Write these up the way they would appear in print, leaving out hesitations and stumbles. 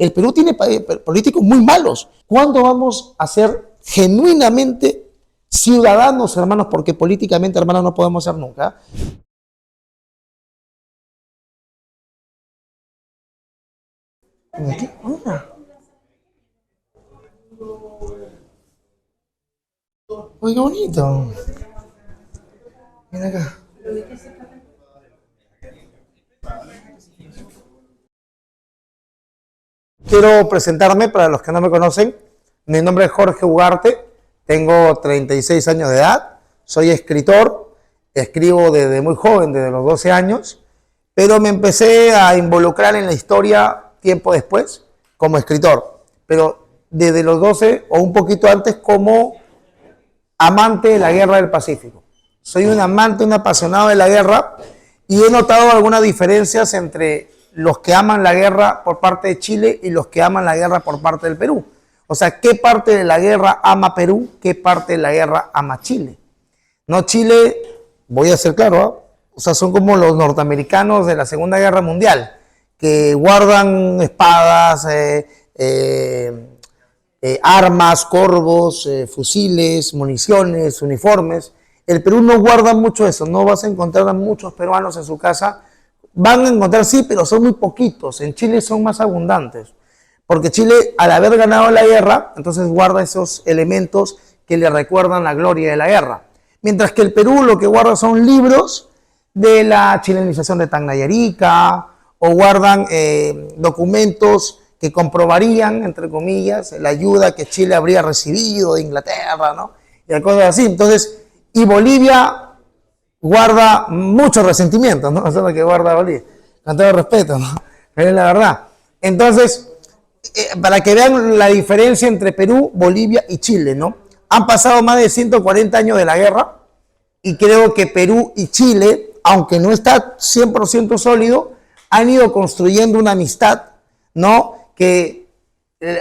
El Perú tiene políticos muy malos. ¿Cuándo vamos a ser genuinamente ciudadanos, hermanos? Porque políticamente, hermanos, no podemos ser nunca. ¿Qué? Uy, qué bonito. Mira acá. Quiero presentarme para los que no me conocen. Mi nombre es Jorge Ugarte, tengo 36 años de edad, soy escritor, escribo desde muy joven, desde los 12 años, pero me empecé a involucrar en la historia tiempo después como escritor, pero desde los 12 o un poquito antes como amante de la Guerra del Pacífico. Soy un amante, un apasionado de la guerra y he notado algunas diferencias entre los que aman la guerra por parte de Chile y los que aman la guerra por parte del Perú. O sea, ¿qué parte de la guerra ama Perú? ¿Qué parte de la guerra ama Chile? No, Chile, voy a ser claro, ¿eh? O sea, son como los norteamericanos de la Segunda Guerra Mundial, que guardan espadas, armas, corvos, fusiles, municiones, uniformes. El Perú no guarda mucho eso, no vas a encontrar a muchos peruanos en su casa. Van a encontrar, sí, pero son muy poquitos. En Chile son más abundantes. Porque Chile, al haber ganado la guerra, entonces guarda esos elementos que le recuerdan la gloria de la guerra. Mientras que el Perú lo que guarda son libros de la chilenización de Tacna y Arica, o guardan documentos que comprobarían, entre comillas, la ayuda que Chile habría recibido de Inglaterra, ¿no? Y cosas así. Entonces, y Bolivia guarda mucho resentimiento, ¿no? Eso es lo que guarda Bolivia, con todo respeto, ¿no? Pero es la verdad. Entonces, para que vean la diferencia entre Perú, Bolivia y Chile, ¿no? Han pasado más de 140 años de la guerra y creo que Perú y Chile, aunque no está 100% sólido, han ido construyendo una amistad, ¿no? Que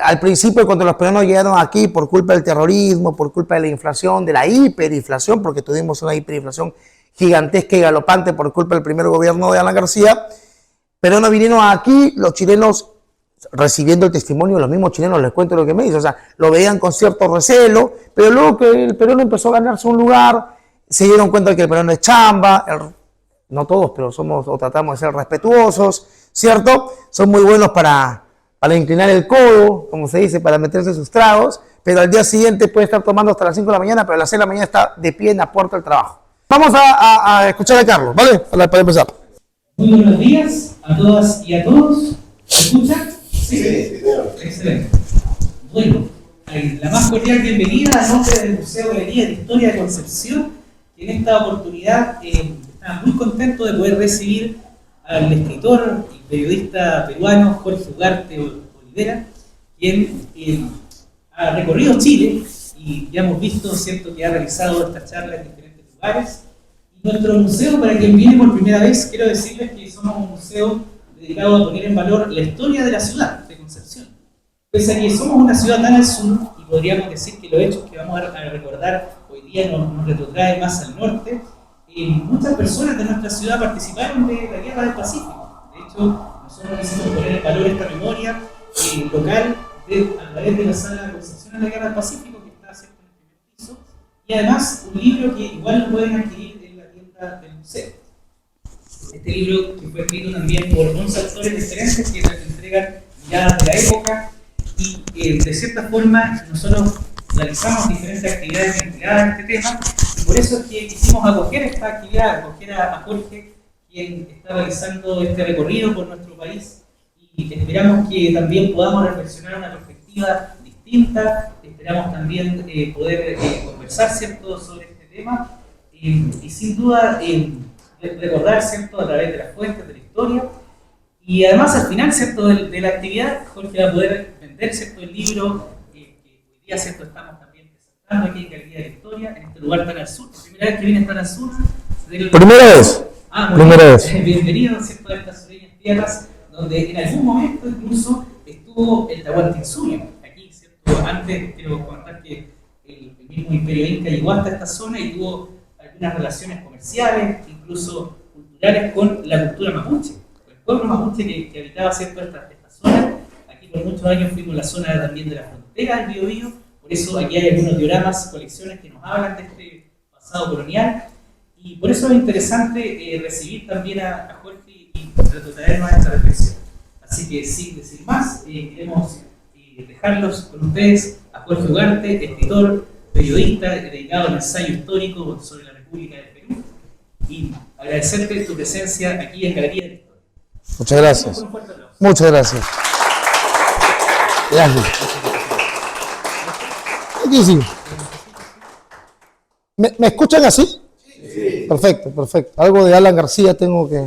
al principio, cuando los peruanos llegaron aquí por culpa del terrorismo, por culpa de la inflación, de la hiperinflación, porque tuvimos una hiperinflación gigantesca y galopante por culpa del primer gobierno de Alan García, pero no vinieron aquí, los chilenos recibiendo el testimonio de los mismos chilenos, les cuento lo que me dice, o sea, lo veían con cierto recelo, pero luego que el peruano empezó a ganarse un lugar, se dieron cuenta de que el peruano es chamba, no todos, pero somos o tratamos de ser respetuosos, ¿cierto? Son muy buenos para inclinar el codo, como se dice, para meterse sus tragos, pero al día siguiente puede estar tomando hasta las 5 de la mañana, pero a las 6 de la mañana está de pie en la puerta del trabajo. Vamos a escuchar a Carlos, ¿vale? Para empezar. Muy buenos días a todas y a todos. ¿Se escucha? Sí. Excelente. Bueno, la más cordial bienvenida a nombre del Museo Galería de Historia de Concepción, que en esta oportunidad está muy contento de poder recibir al escritor y periodista peruano Jorge Ugarte Olivera, quien ha recorrido Chile y ya hemos visto, ¿cierto?, que ha realizado esta charla en diferentes lugares. Y nuestro museo, para quien viene por primera vez, quiero decirles que somos un museo dedicado a poner en valor la historia de la ciudad de Concepción. Pese a que somos una ciudad tan al sur, y podríamos decir que los hechos que vamos a recordar hoy día nos retrotraen más al norte, muchas personas de nuestra ciudad participaron de la Guerra del Pacífico. De hecho, nosotros quisimos poner en valor esta memoria local a través de la Sala de Concepción en la Guerra del Pacífico, que está cerca en el primer piso, y además un libro que igual lo pueden adquirir en la tienda del museo. Este libro, que fue escrito también por 11 autores diferentes que entregan miradas de la época, y de cierta forma nosotros realizamos diferentes actividades vinculadas a este tema, y por eso es que quisimos acoger esta actividad, acoger a Jorge, quien está realizando este recorrido por nuestro país, y esperamos que también podamos reflexionar una perspectiva distinta, esperamos también poder conversar, ¿cierto?, sobre este tema, y sin duda recordar, ¿cierto?, a través de las fuentes, de la historia, y además al final, ¿cierto?, de la actividad, Jorge va a poder vender, ¿cierto?, el libro que hoy día, ¿cierto?, estamos también presentando aquí en Galería de la Historia, en este lugar tan al sur, la primera vez que viene tan al sur. Primera vez. Primera vez. Bienvenido, ¿cierto?, a estas sureñas tierras, donde en algún momento incluso estuvo el Tahuantinsuyo. Aquí, ¿cierto?, antes quiero comentar que el mismo Imperio Inca llegó hasta esta zona y tuvo algunas relaciones comerciales, incluso culturales, con la cultura mapuche. El pueblo mapuche que habitaba, ¿cierto?, esta zona, aquí y por muchos años fuimos la zona también de la frontera del Biobío, por eso aquí hay algunos dioramas, colecciones que nos hablan de este pasado colonial, y por eso es interesante recibir también a Jorge y traernos a esta reflexión. Así que sin decir más, queremos dejarlos con ustedes a Jorge Ugarte, escritor, periodista, dedicado al ensayo histórico sobre la República del Perú, y agradecerte tu presencia aquí en Galería de la Historia. Muchas gracias. Muchas gracias. Gracias. Aquí sí. ¿Me escuchan así? Sí. Perfecto, perfecto. Algo de Alan García tengo que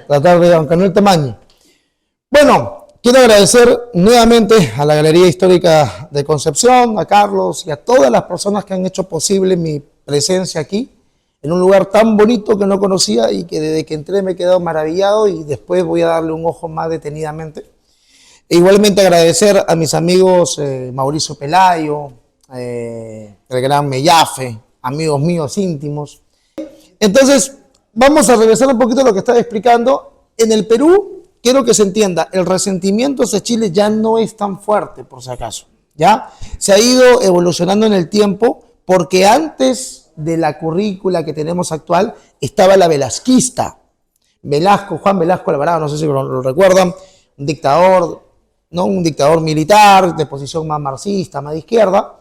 tratar de, aunque no el tamaño. Bueno, quiero agradecer nuevamente a la Galería Histórica de Concepción, a Carlos y a todas las personas que han hecho posible mi presencia aquí, en un lugar tan bonito que no conocía y que desde que entré me he quedado maravillado, y después voy a darle un ojo más detenidamente. E igualmente agradecer a mis amigos Mauricio Pelayo, el gran Mellafe, amigos míos íntimos. Entonces, vamos a regresar un poquito a lo que estaba explicando. En el Perú, quiero que se entienda, el resentimiento hacia Chile ya no es tan fuerte, por si acaso. ¿Ya? Se ha ido evolucionando en el tiempo, porque antes de la currícula que tenemos actual estaba la velasquista. Velasco, Juan Velasco Alvarado, no sé si lo recuerdan, un dictador, ¿no? Un dictador militar de posición más marxista, más de izquierda.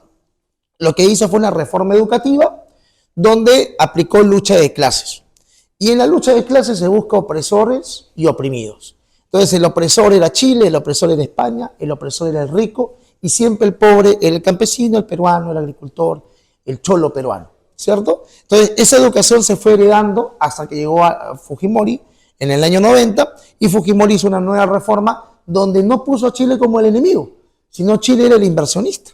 Lo que hizo fue una reforma educativa donde aplicó lucha de clases. Y en la lucha de clases se busca opresores y oprimidos. Entonces el opresor era Chile, el opresor era España, el opresor era el rico, y siempre el pobre era el campesino, el peruano, el agricultor, el cholo peruano, ¿cierto? Entonces esa educación se fue heredando hasta que llegó a Fujimori en el año 90, y Fujimori hizo una nueva reforma donde no puso a Chile como el enemigo, sino Chile era el inversionista.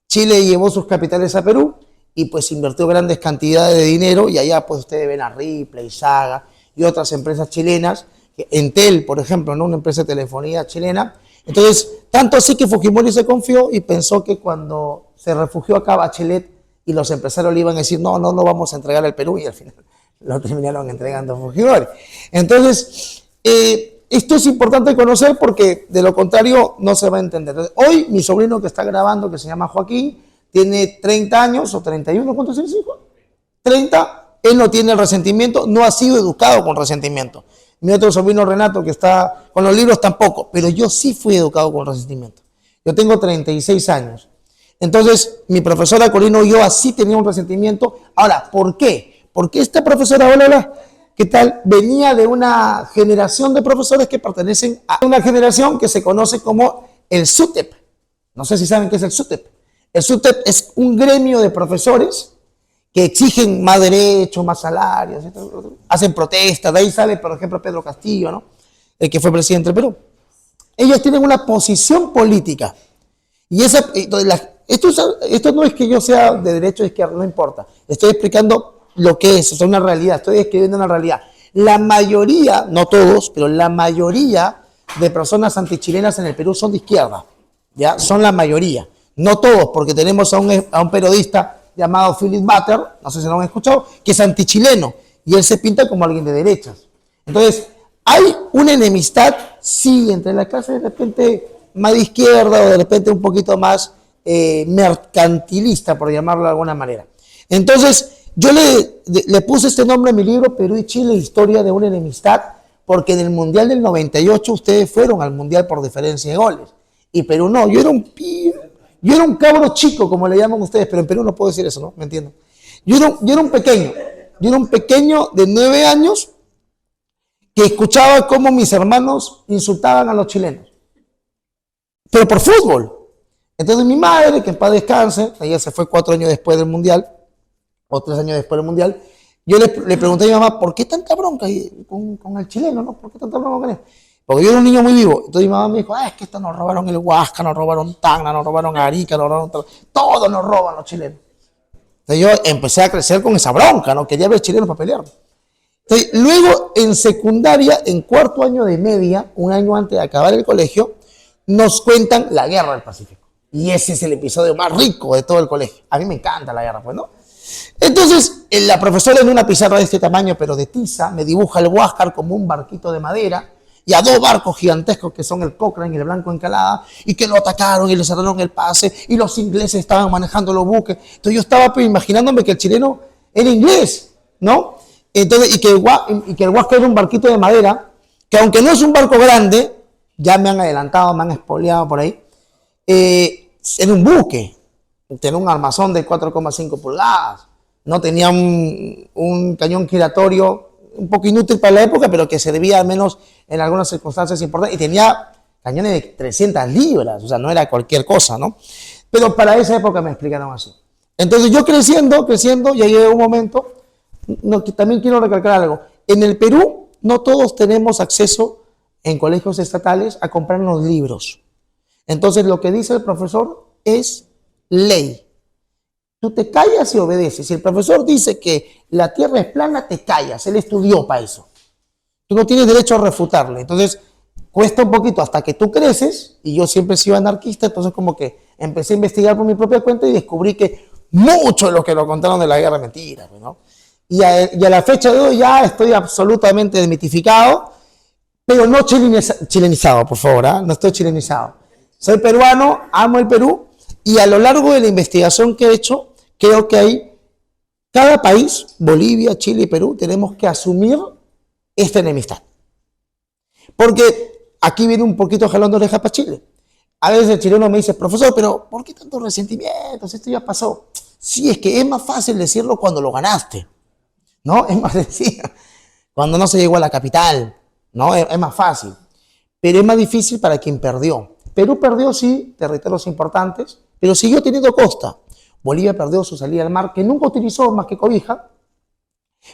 Chile llevó sus capitales a Perú y pues invirtió grandes cantidades de dinero, y allá pues ustedes ven a Ripley, Saga y otras empresas chilenas, Entel, por ejemplo, ¿no? Una empresa de telefonía chilena. Entonces, tanto así que Fujimori se confió y pensó que cuando se refugió acá Bachelet y los empresarios le iban a decir no vamos a entregar al Perú, y al final lo terminaron entregando a Fujimori. Entonces, esto es importante conocer, porque de lo contrario no se va a entender. Entonces, hoy mi sobrino que está grabando, que se llama Joaquín, tiene 30 años o 31, ¿cuántos años hijo? 30, él no tiene el resentimiento, no ha sido educado con resentimiento. Mi otro sobrino Renato, que está con los libros, tampoco, pero yo sí fui educado con resentimiento. Yo tengo 36 años. Entonces, mi profesora Corino y yo así tenía un resentimiento. Ahora, ¿por qué? Porque esta profesora, hola, ¿qué tal? Venía de una generación de profesores que pertenecen a una generación que se conoce como el SUTEP. No sé si saben qué es el SUTEP. El SUTEP es un gremio de profesores que exigen más derechos, más salarios, hacen protestas. De ahí sale, por ejemplo, Pedro Castillo, ¿no? El que fue presidente del Perú. Ellos tienen una posición política. Y esto no es que yo sea de derecha o de izquierda, no importa. Estoy explicando lo que es una realidad, estoy escribiendo una realidad. La mayoría, no todos, pero la mayoría de personas antichilenas en el Perú son de izquierda, ¿ya? Son la mayoría. No todos, porque tenemos a un periodista llamado Philip Butter, no sé si lo han escuchado, que es antichileno, y él se pinta como alguien de derechas. Entonces, hay una enemistad, sí, entre la clase de repente más de izquierda o de repente un poquito más mercantilista, por llamarlo de alguna manera. Entonces, yo le puse este nombre a mi libro, Perú y Chile, historia de una enemistad, porque en el Mundial del 98 ustedes fueron al Mundial por diferencia de goles, y Perú no. Yo era un cabro chico, como le llaman ustedes, pero en Perú no puedo decir eso, ¿no? ¿Me entienden? Yo era un pequeño de 9 años que escuchaba cómo mis hermanos insultaban a los chilenos, pero por fútbol. Entonces mi madre, que en paz descanse, ella se fue 4 años después del Mundial, o 3 años después del Mundial, yo le pregunté a mi mamá, ¿por qué tanta bronca con el chileno, no? ¿Por qué tanta bronca con él? Porque yo era un niño muy vivo. Entonces mi mamá me dijo, es que esto nos robaron el Huasca, nos robaron Tacna, nos robaron Arica, nos robaron todo nos roban los chilenos. Entonces yo empecé a crecer con esa bronca, ¿no? Quería ver chilenos para pelear. Entonces, luego en secundaria, en 4º año de media, un año antes de acabar el colegio, nos cuentan la Guerra del Pacífico. Y ese es el episodio más rico de todo el colegio. A mí me encanta la guerra, pues, ¿no? Entonces, la profesora en una pizarra de este tamaño, pero de tiza, me dibuja el Huáscar como un barquito de madera, y a 2 barcos gigantescos que son el Cochrane y el Blanco Encalada, y que lo atacaron y le cerraron el pase, y los ingleses estaban manejando los buques. Entonces yo estaba pues, imaginándome que el chileno era inglés, ¿no? Entonces, y que el Huasca era un barquito de madera, que aunque no es un barco grande, ya me han adelantado, me han espoleado por ahí, era un buque, tenía un armazón de 4,5 pulgadas, no tenía un cañón giratorio un poco inútil para la época, pero que servía al menos en algunas circunstancias importantes, y tenía cañones de 300 libras, o sea, no era cualquier cosa, ¿no? Pero para esa época me explicaron así. Entonces yo creciendo, ya llegué a un momento, también quiero recalcar algo, en el Perú no todos tenemos acceso en colegios estatales a comprarnos libros. Entonces lo que dice el profesor es ley. Tú te callas y obedeces. Si el profesor dice que la tierra es plana, te callas. Él estudió para eso. Tú no tienes derecho a refutarle. Entonces, cuesta un poquito hasta que tú creces, y yo siempre he sido anarquista, entonces como que empecé a investigar por mi propia cuenta y descubrí que mucho de lo que nos contaron de la guerra es mentira, ¿no? Y a la fecha de hoy ya estoy absolutamente desmitificado, pero no chilenizado, por favor, ¿eh? No estoy chilenizado. Soy peruano, amo el Perú, y a lo largo de la investigación que he hecho, creo que cada país, Bolivia, Chile y Perú, tenemos que asumir esta enemistad. Porque aquí viene un poquito jalón de oreja para Chile. A veces el chileno me dice, profesor, pero ¿por qué tantos resentimientos? Esto ya pasó. Sí, es que es más fácil decirlo cuando lo ganaste, ¿no? Es más sencillo. Cuando no se llegó a la capital, ¿no? Es más fácil. Pero es más difícil para quien perdió. Perú perdió, sí, territorios importantes, pero siguió teniendo costa. Bolivia perdió su salida al mar, que nunca utilizó más que cobija,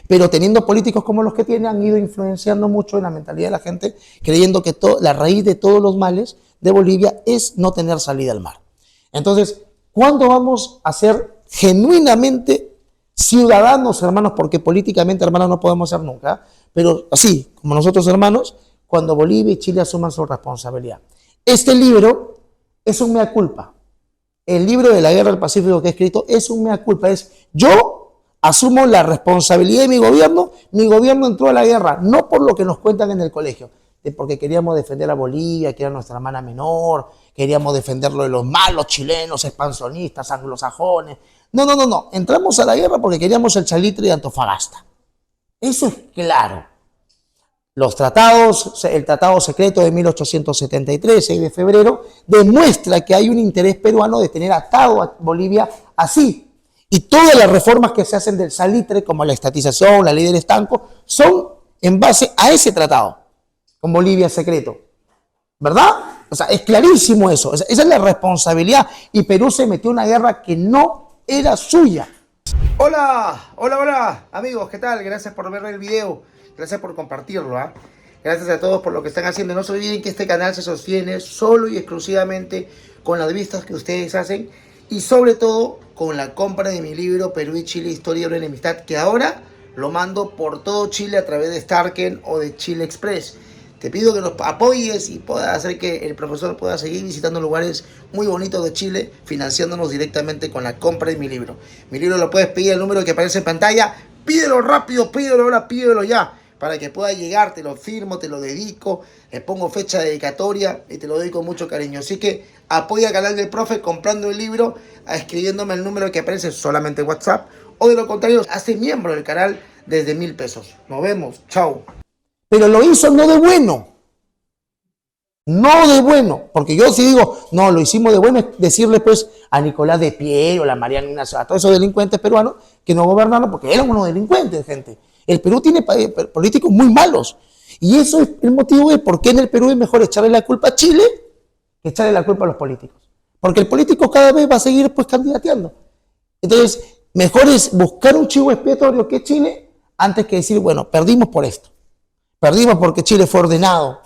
pero teniendo políticos como los que tiene, han ido influenciando mucho en la mentalidad de la gente, creyendo que la raíz de todos los males de Bolivia es no tener salida al mar. Entonces, ¿cuándo vamos a ser genuinamente ciudadanos, hermanos? Porque políticamente, hermanos, no podemos ser nunca, pero así, como nosotros, hermanos, cuando Bolivia y Chile asuman su responsabilidad. Este libro es un mea culpa. El libro de la Guerra del Pacífico que he escrito es un mea culpa. Es yo asumo la responsabilidad de mi gobierno entró a la guerra, no por lo que nos cuentan en el colegio, porque queríamos defender a Bolivia, que era nuestra hermana menor, queríamos defenderlo de los malos chilenos, expansionistas, anglosajones. No. Entramos a la guerra porque queríamos el Salitre de Antofagasta. Eso es claro. Los tratados, el tratado secreto de 1873, 6 de febrero, demuestra que hay un interés peruano de tener atado a Bolivia así. Y todas las reformas que se hacen del salitre, como la estatización, la ley del estanco, son en base a ese tratado, con Bolivia secreto. ¿Verdad? O sea, es clarísimo eso. Esa es la responsabilidad. Y Perú se metió en una guerra que no era suya. Hola, amigos, ¿qué tal? Gracias por ver el video. Gracias por compartirlo, ¿eh? Gracias a todos por lo que están haciendo. No se olviden que este canal se sostiene solo y exclusivamente con las vistas que ustedes hacen y sobre todo con la compra de mi libro Perú y Chile, Historia de una Enemistad, que ahora lo mando por todo Chile a través de Starken o de Chile Express. Te pido que nos apoyes y puedas hacer que el profesor pueda seguir visitando lugares muy bonitos de Chile, financiándonos directamente con la compra de mi libro. Mi libro lo puedes pedir al número que aparece en pantalla. Pídelo rápido, pídelo ahora, pídelo ya, para que pueda llegar. Te lo firmo, te lo dedico, le pongo fecha de dedicatoria y te lo doy con mucho cariño. Así que apoya al canal del profe comprando el libro, escribiéndome el número que aparece solamente en WhatsApp, o de lo contrario, hazte miembro del canal desde 1.000 pesos. Nos vemos, chao. Pero lo hizo no de bueno, porque yo sí digo, no, lo hicimos de bueno, es decirle pues a Nicolás de Piero, a Mariano Ignacio, a todos esos delincuentes peruanos que no gobernaron porque eran unos delincuentes, gente. El Perú tiene políticos muy malos, y eso es el motivo de por qué en el Perú es mejor echarle la culpa a Chile que echarle la culpa a los políticos, porque el político cada vez va a seguir pues candidateando. Entonces, mejor es buscar un chivo expiatorio que Chile antes que decir, bueno, perdimos por esto. Perdimos porque Chile fue ordenado.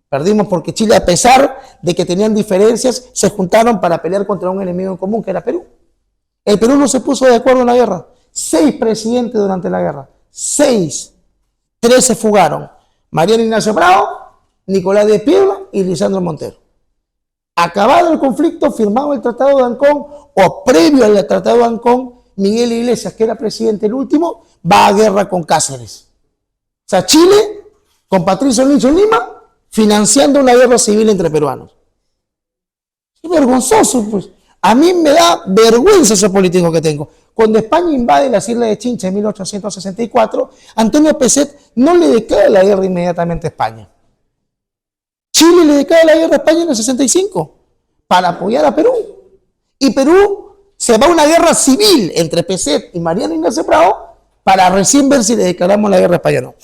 Perdimos porque Chile, a pesar de que tenían diferencias, se juntaron para pelear contra un enemigo en común, que era Perú. El Perú no se puso de acuerdo en la guerra. 6 presidentes durante la guerra. 6. 3 se fugaron. Mariano Ignacio Bravo, Nicolás de Piedra y Lisandro Montero. Acabado el conflicto, firmado el Tratado de Ancón, o previo al Tratado de Ancón, Miguel Iglesias, que era presidente el último, va a guerra con Cáceres. O sea, Chile, con Patricio Lynch en Lima, financiando una guerra civil entre peruanos. Es vergonzoso, pues. A mí me da vergüenza ese político que tengo. Cuando España invade las islas de Chincha en 1864, Antonio Pezet no le declara la guerra inmediatamente a España. Chile le declara la guerra a España en el 65 para apoyar a Perú. Y Perú se va a una guerra civil entre Pezet y Mariano Ignacio Prado para recién ver si le declaramos la guerra a España o no.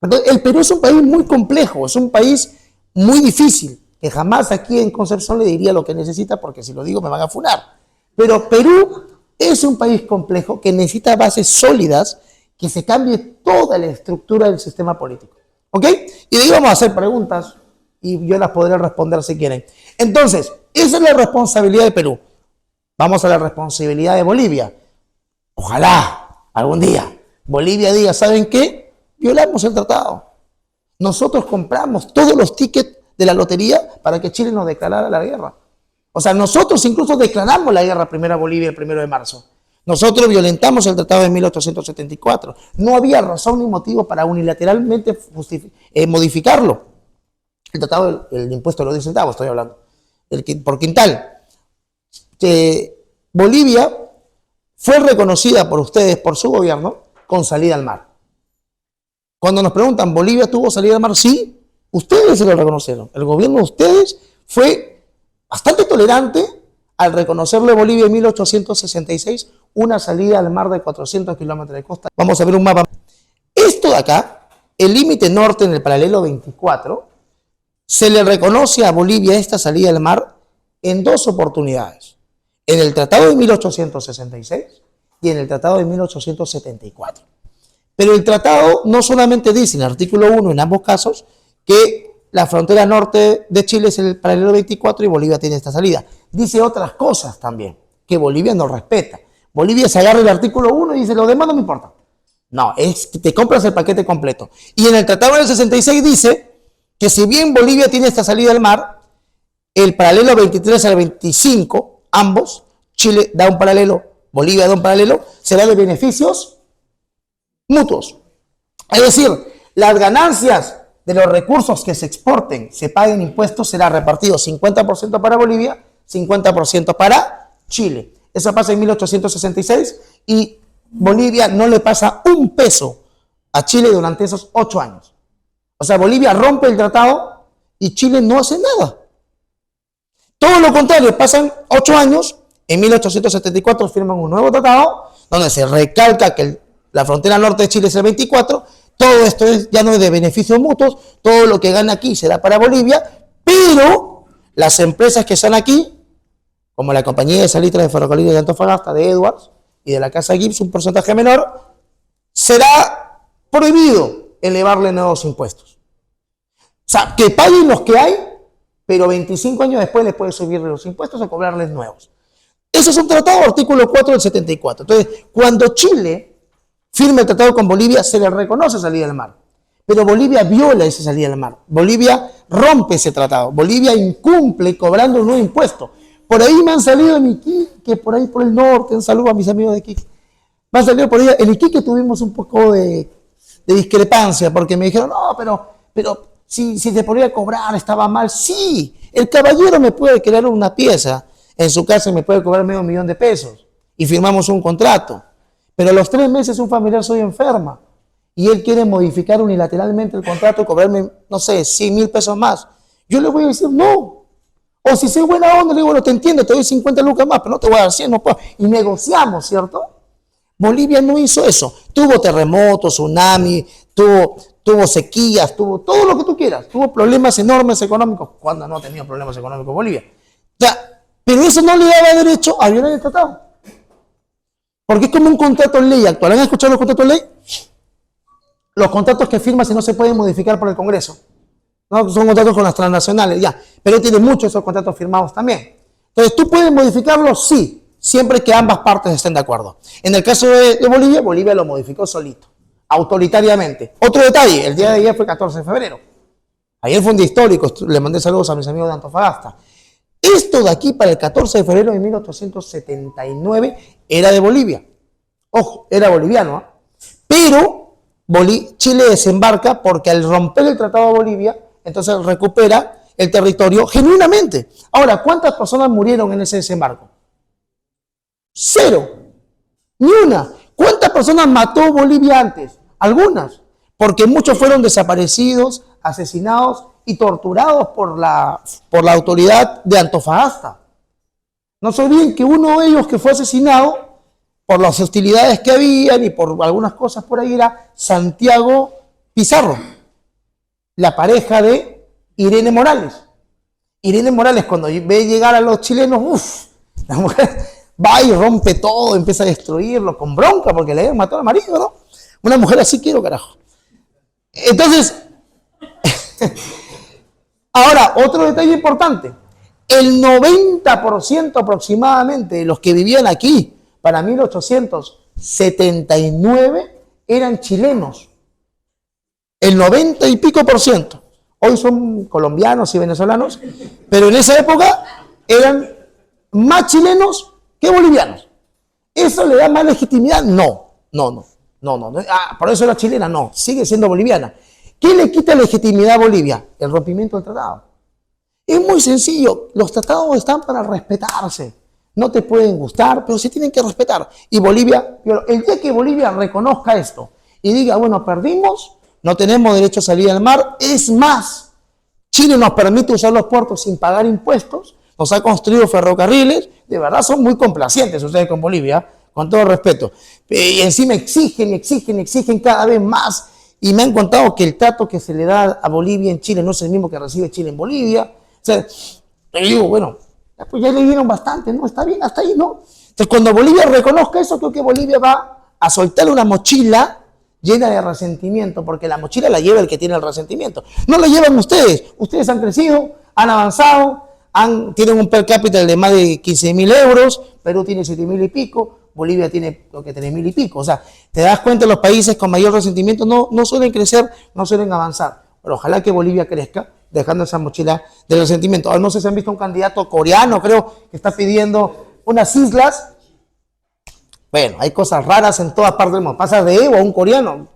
Entonces, el Perú es un país muy complejo, es un país muy difícil, que jamás aquí en Concepción le diría lo que necesita, porque si lo digo me van a funar. Pero Perú es un país complejo que necesita bases sólidas, que se cambie toda la estructura del sistema político. ¿Ok? Y de ahí vamos a hacer preguntas y yo las podré responder si quieren. Entonces, esa es la responsabilidad de Perú. Vamos a la responsabilidad de Bolivia. Ojalá algún día Bolivia diga, ¿saben qué? Violamos el tratado. Nosotros compramos todos los tickets de la lotería para que Chile nos declarara la guerra. O sea, nosotros incluso declaramos la guerra primero a Bolivia el 1 de marzo. Nosotros violentamos el tratado de 1874. No había razón ni motivo para unilateralmente modificarlo. El tratado del impuesto de los 10 centavos, estoy hablando, por quintal. Bolivia fue reconocida por ustedes, por su gobierno, con salida al mar. Cuando nos preguntan, ¿Bolivia tuvo salida al mar? Sí, ustedes se lo reconocieron. El gobierno de ustedes fue bastante tolerante al reconocerle a Bolivia en 1866 una salida al mar de 400 kilómetros de costa. Vamos a ver un mapa. Esto de acá, el límite norte en el paralelo 24, se le reconoce a Bolivia esta salida al mar en dos oportunidades. En el Tratado de 1866 y en el Tratado de 1874. Pero el tratado no solamente dice en el artículo 1 en ambos casos que la frontera norte de Chile es el paralelo 24 y Bolivia tiene esta salida. Dice otras cosas también que Bolivia no respeta. Bolivia se agarra el artículo 1 y dice, lo demás no me importa. No, es que te compras el paquete completo. Y en el tratado del 66 dice que si bien Bolivia tiene esta salida al mar, el paralelo 23 al 25, ambos, Chile da un paralelo, Bolivia da un paralelo, será de beneficios mutuos. Es decir, las ganancias de los recursos que se exporten, se paguen impuestos, será repartido 50% para Bolivia, 50% para Chile. Eso pasa en 1866 y Bolivia no le pasa un peso a Chile durante esos 8 años. O sea, Bolivia rompe el tratado y Chile no hace nada. Todo lo contrario, pasan 8 años, en 1874 firman un nuevo tratado donde se recalca que la frontera norte de Chile es el 24, todo esto ya no es de beneficios mutuos, todo lo que gana aquí será para Bolivia, pero las empresas que están aquí, como la compañía de salitre de ferrocarril de Antofagasta, de Edwards y de la Casa Gibbs, un porcentaje menor, será prohibido elevarle nuevos impuestos. O sea, que paguen los que hay, pero 25 años después les puede subirle los impuestos o cobrarles nuevos. Eso es un tratado, artículo 4 del 74. Entonces, cuando Chile firma el tratado con Bolivia, se le reconoce salida al mar. Pero Bolivia viola esa salida al mar. Bolivia rompe ese tratado. Bolivia incumple cobrando un nuevo impuesto. Por ahí me han salido en Iquique, por ahí por el norte, un saludo a mis amigos de Iquique. Me han salido por ahí, en Iquique tuvimos un poco de discrepancia, porque me dijeron, no, pero si te podría cobrar, estaba mal. Sí, el caballero me puede crear una pieza en su casa y me puede cobrar $500,000 de pesos. Y firmamos un contrato. Pero a los 3 meses un familiar soy enferma y él quiere modificar unilateralmente el contrato y cobrarme, no sé, 100,000 pesos más. Yo le voy a decir no. O si soy buena onda, le digo, bueno, te entiendo, te doy 50 lucas más, pero no te voy a dar 100, no puedo. Y negociamos, ¿cierto? Bolivia no hizo eso. Tuvo terremotos, tsunami, tuvo sequías, tuvo todo lo que tú quieras. Tuvo problemas enormes económicos. ¿Cuándo no ha tenido problemas económicos Bolivia? O sea, pero eso no le daba derecho a violar el tratado. Porque es como un contrato en ley actual. ¿Han escuchado los contratos en ley? Los contratos que firmas y no se pueden modificar por el Congreso. ¿No? Son contratos con las transnacionales, ya. Pero tiene muchos esos contratos firmados también. Entonces, ¿tú puedes modificarlos? Sí, siempre que ambas partes estén de acuerdo. En el caso de Bolivia, Bolivia lo modificó solito, autoritariamente. Otro detalle, el día de ayer fue 14 de febrero. Ayer fue un día histórico, le mandé saludos a mis amigos de Antofagasta. Esto de aquí para el 14 de febrero de 1879 era de Bolivia. Ojo, era boliviano, ¿eh? Pero Chile desembarca porque al romper el Tratado de Bolivia, entonces recupera el territorio genuinamente. Ahora, ¿cuántas personas murieron en ese desembarco? 0. Ni una. ¿Cuántas personas mató Bolivia antes? Algunas. Porque muchos fueron desaparecidos, asesinados y torturados por la autoridad de Antofagasta. No se olviden que uno de ellos que fue asesinado por las hostilidades que habían y por algunas cosas por ahí era Santiago Pizarro, la pareja de Irene Morales. Irene Morales, cuando ve llegar a los chilenos, la mujer va y rompe todo, empieza a destruirlo con bronca porque le habían matado al marido, ¿no? Una mujer así quiero, carajo. Entonces, ahora, otro detalle importante. El 90% aproximadamente de los que vivían aquí para 1879 eran chilenos. El 90 y pico por ciento. Hoy son colombianos y venezolanos, pero en esa época eran más chilenos que bolivianos. ¿Eso le da más legitimidad? No. Por eso era chilena, no. Sigue siendo boliviana. ¿Qué le quita legitimidad a Bolivia? El rompimiento del tratado. Es muy sencillo. Los tratados están para respetarse. No te pueden gustar, pero se tienen que respetar. Y Bolivia, el día que Bolivia reconozca esto y diga, bueno, perdimos, no tenemos derecho a salir al mar, es más, Chile nos permite usar los puertos sin pagar impuestos, nos ha construido ferrocarriles, de verdad son muy complacientes ustedes con Bolivia, con todo respeto. Y encima exigen cada vez más. Y me han contado que el trato que se le da a Bolivia en Chile no es el mismo que recibe Chile en Bolivia. O sea, le digo, bueno, pues ya le dieron bastante, ¿no? Está bien, hasta ahí, ¿no? Entonces, cuando Bolivia reconozca eso, creo que Bolivia va a soltar una mochila llena de resentimiento, porque la mochila la lleva el que tiene el resentimiento. No la llevan ustedes. Ustedes han crecido, han avanzado, tienen un per cápita de más de 15.000 euros, Perú tiene 7.000 y pico, Bolivia tiene lo que 3.000 y pico. O sea, te das cuenta, los países con mayor resentimiento no suelen crecer, no suelen avanzar. Pero ojalá que Bolivia crezca, dejando esa mochila de resentimiento. Ahora no sé si han visto un candidato coreano, creo, que está pidiendo unas islas. Bueno, hay cosas raras en todas partes del mundo. Pasa de Evo a un coreano.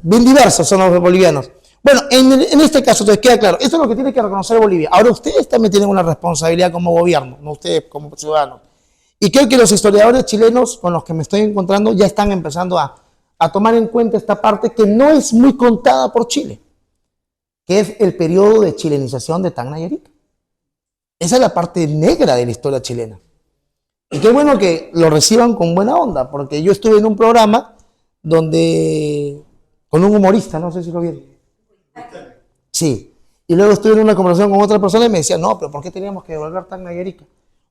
Bien diversos son los bolivianos. Bueno, en este caso, entonces queda claro, esto es lo que tiene que reconocer Bolivia. Ahora ustedes también tienen una responsabilidad como gobierno, no ustedes como ciudadanos. Y creo que los historiadores chilenos con los que me estoy encontrando ya están empezando a tomar en cuenta esta parte que no es muy contada por Chile, que es el periodo de chilenización de Tacna y Arica. Esa es la parte negra de la historia chilena. Y qué bueno que lo reciban con buena onda, porque yo estuve en un programa donde, con un humorista, no sé si lo vieron. Sí. Y luego estuve en una conversación con otra persona y me decía, no, pero ¿por qué teníamos que devolver Tacna y Arica?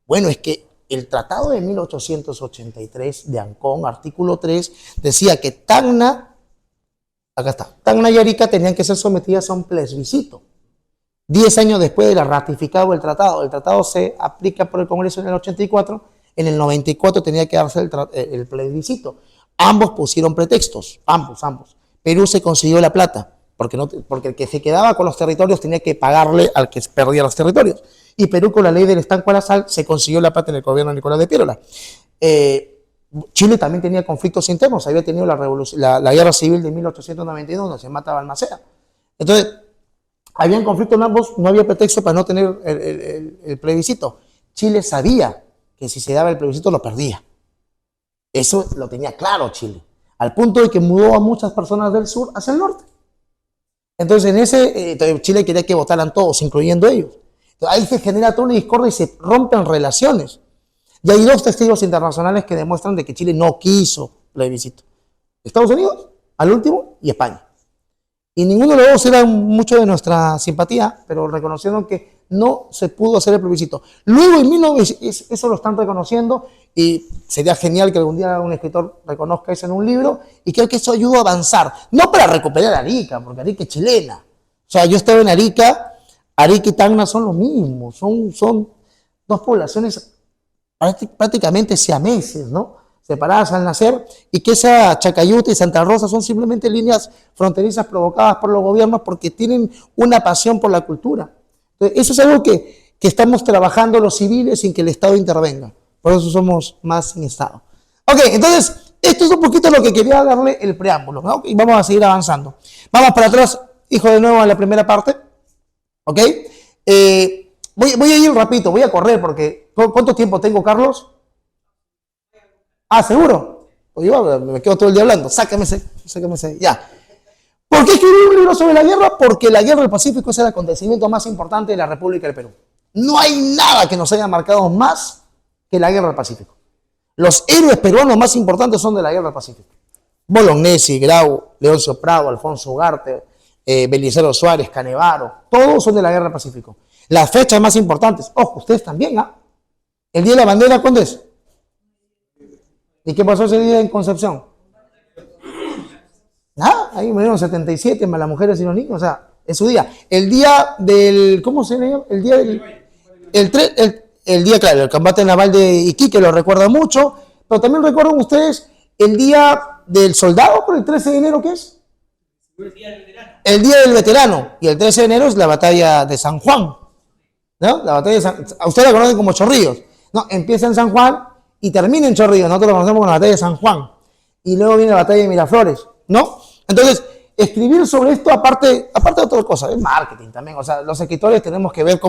Bueno, es que el tratado de 1883 de Ancón, artículo 3, decía que Tacna y Arica tenían que ser sometidas a un plebiscito. 10 años después de la ratificado el tratado se aplica por el Congreso en el 84, en el 94 tenía que darse el plebiscito. Ambos pusieron pretextos, ambos. Perú se consiguió la plata, porque el que se quedaba con los territorios tenía que pagarle al que perdía los territorios. Y Perú, con la ley del estanco a la sal, se consiguió la plata en el gobierno de Nicolás de Piérola. Chile también tenía conflictos internos, había tenido la guerra civil de 1892, donde se mata a Balmaceda. Entonces, habían conflictos en ambos, no había pretexto para no tener el plebiscito. Chile sabía que si se daba el plebiscito lo perdía. Eso lo tenía claro Chile, al punto de que mudó a muchas personas del sur hacia el norte. Entonces, Chile quería que votaran todos, incluyendo ellos. Entonces, ahí se genera toda una discordia y se rompen relaciones. Y hay 2 testigos internacionales que demuestran de que Chile no quiso plebiscito. Estados Unidos, al último, y España. Y ninguno de los dos era mucho de nuestra simpatía, pero reconocieron que no se pudo hacer el plebiscito. Luego, eso lo están reconociendo y sería genial que algún día un escritor reconozca eso en un libro, y creo que eso ayuda a avanzar. No para recuperar Arica, porque Arica es chilena. O sea, yo estaba en Arica y Tacna son lo mismo, son 2 poblaciones prácticamente siameses, ¿no? Separadas al nacer, y que esa Chacayuta y Santa Rosa son simplemente líneas fronterizas provocadas por los gobiernos porque tienen una pasión por la cultura. Entonces, eso es algo que estamos trabajando los civiles sin que el Estado intervenga. Por eso somos más sin Estado. Ok, entonces, esto es un poquito lo que quería darle el preámbulo, ¿no? Y vamos a seguir avanzando. Vamos para atrás hijo de nuevo a la primera parte. ¿Ok? Voy a ir rapidito, voy a correr porque... ¿Cuánto tiempo tengo, Carlos? Ah, ¿seguro? Pues yo me quedo todo el día hablando. Sáqueme ese. Ya. ¿Por qué escribí un libro sobre la guerra? Porque la guerra del Pacífico es el acontecimiento más importante de la República del Perú. No hay nada que nos haya marcado más que la guerra del Pacífico. Los héroes peruanos más importantes son de la guerra del Pacífico. Bolognesi, Grau, Leoncio Prado, Alfonso Ugarte, Belisario Suárez, Canevaro, todos son de la guerra del Pacífico. Las fechas más importantes, ojo, ustedes también, ¿ah? El Día de la Bandera, ¿cuándo es? ¿Y qué pasó ese día en Concepción? Nada, ahí murieron 77 más las mujeres y los niños, o sea, es su día. El día del, ¿cómo se llama? El día del, el día, claro, el combate naval de Iquique lo recuerda mucho, pero también recuerdan ustedes el día del soldado, por el 13 de enero, ¿qué es? El día del veterano. El día del veterano, y el 13 de enero es la batalla de San Juan, ¿no? La batalla de San, ustedes la conocen como Chorrillos, ¿no? Empieza en San Juan y termina en Chorrillos, nosotros lo conocemos como la batalla de San Juan, y luego viene la batalla de Miraflores, ¿no? Entonces, escribir sobre esto, aparte de otras cosas, es marketing también, o sea, los escritores tenemos que ver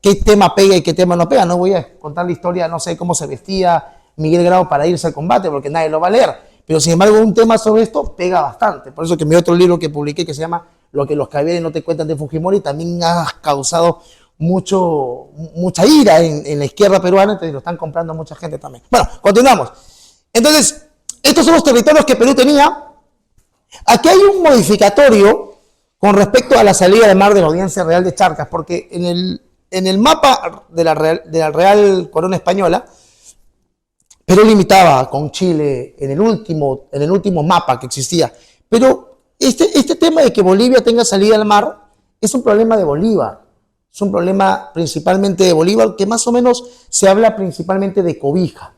qué tema pega y qué tema no pega, no voy a contar la historia, no sé cómo se vestía Miguel Grau para irse al combate, porque nadie lo va a leer, pero sin embargo un tema sobre esto pega bastante, por eso que mi otro libro que publiqué que se llama Lo que los caballeros no te cuentan de Fujimori también ha causado mucha ira en la izquierda peruana, entonces lo están comprando mucha gente también. Bueno, continuamos. Entonces, estos son los territorios que Perú tenía. Aquí hay un modificatorio con respecto a la salida del mar de la Audiencia Real de Charcas, porque en el mapa de la Real Corona Española, Perú limitaba con Chile en el último mapa que existía. Pero este tema de que Bolivia tenga salida al mar es un problema de Bolívar. Es un problema principalmente de Bolívar, que más o menos se habla principalmente de Cobija.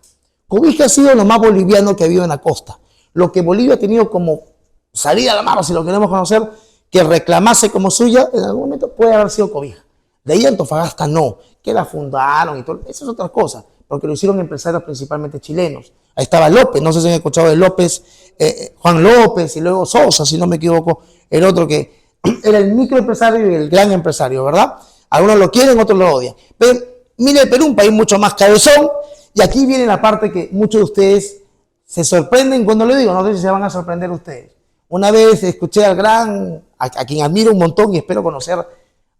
Cobija ha sido lo más boliviano que ha habido en la costa. Lo que Bolivia ha tenido como salida al mar, si lo queremos conocer, que reclamase como suya, en algún momento puede haber sido Cobija. De ahí Antofagasta no, que la fundaron y todo. Eso es otra cosa, porque lo hicieron empresarios principalmente chilenos. Ahí estaba López, no sé si han escuchado de López, Juan López y luego Sosa, si no me equivoco, el otro que era el microempresario y el gran empresario, ¿verdad? Algunos lo quieren, otros lo odian. Pero mire, el Perú, un país mucho más cabezón, y aquí viene la parte que muchos de ustedes se sorprenden cuando le digo, no sé si se van a sorprender ustedes. Una vez escuché a quien admiro un montón y espero conocer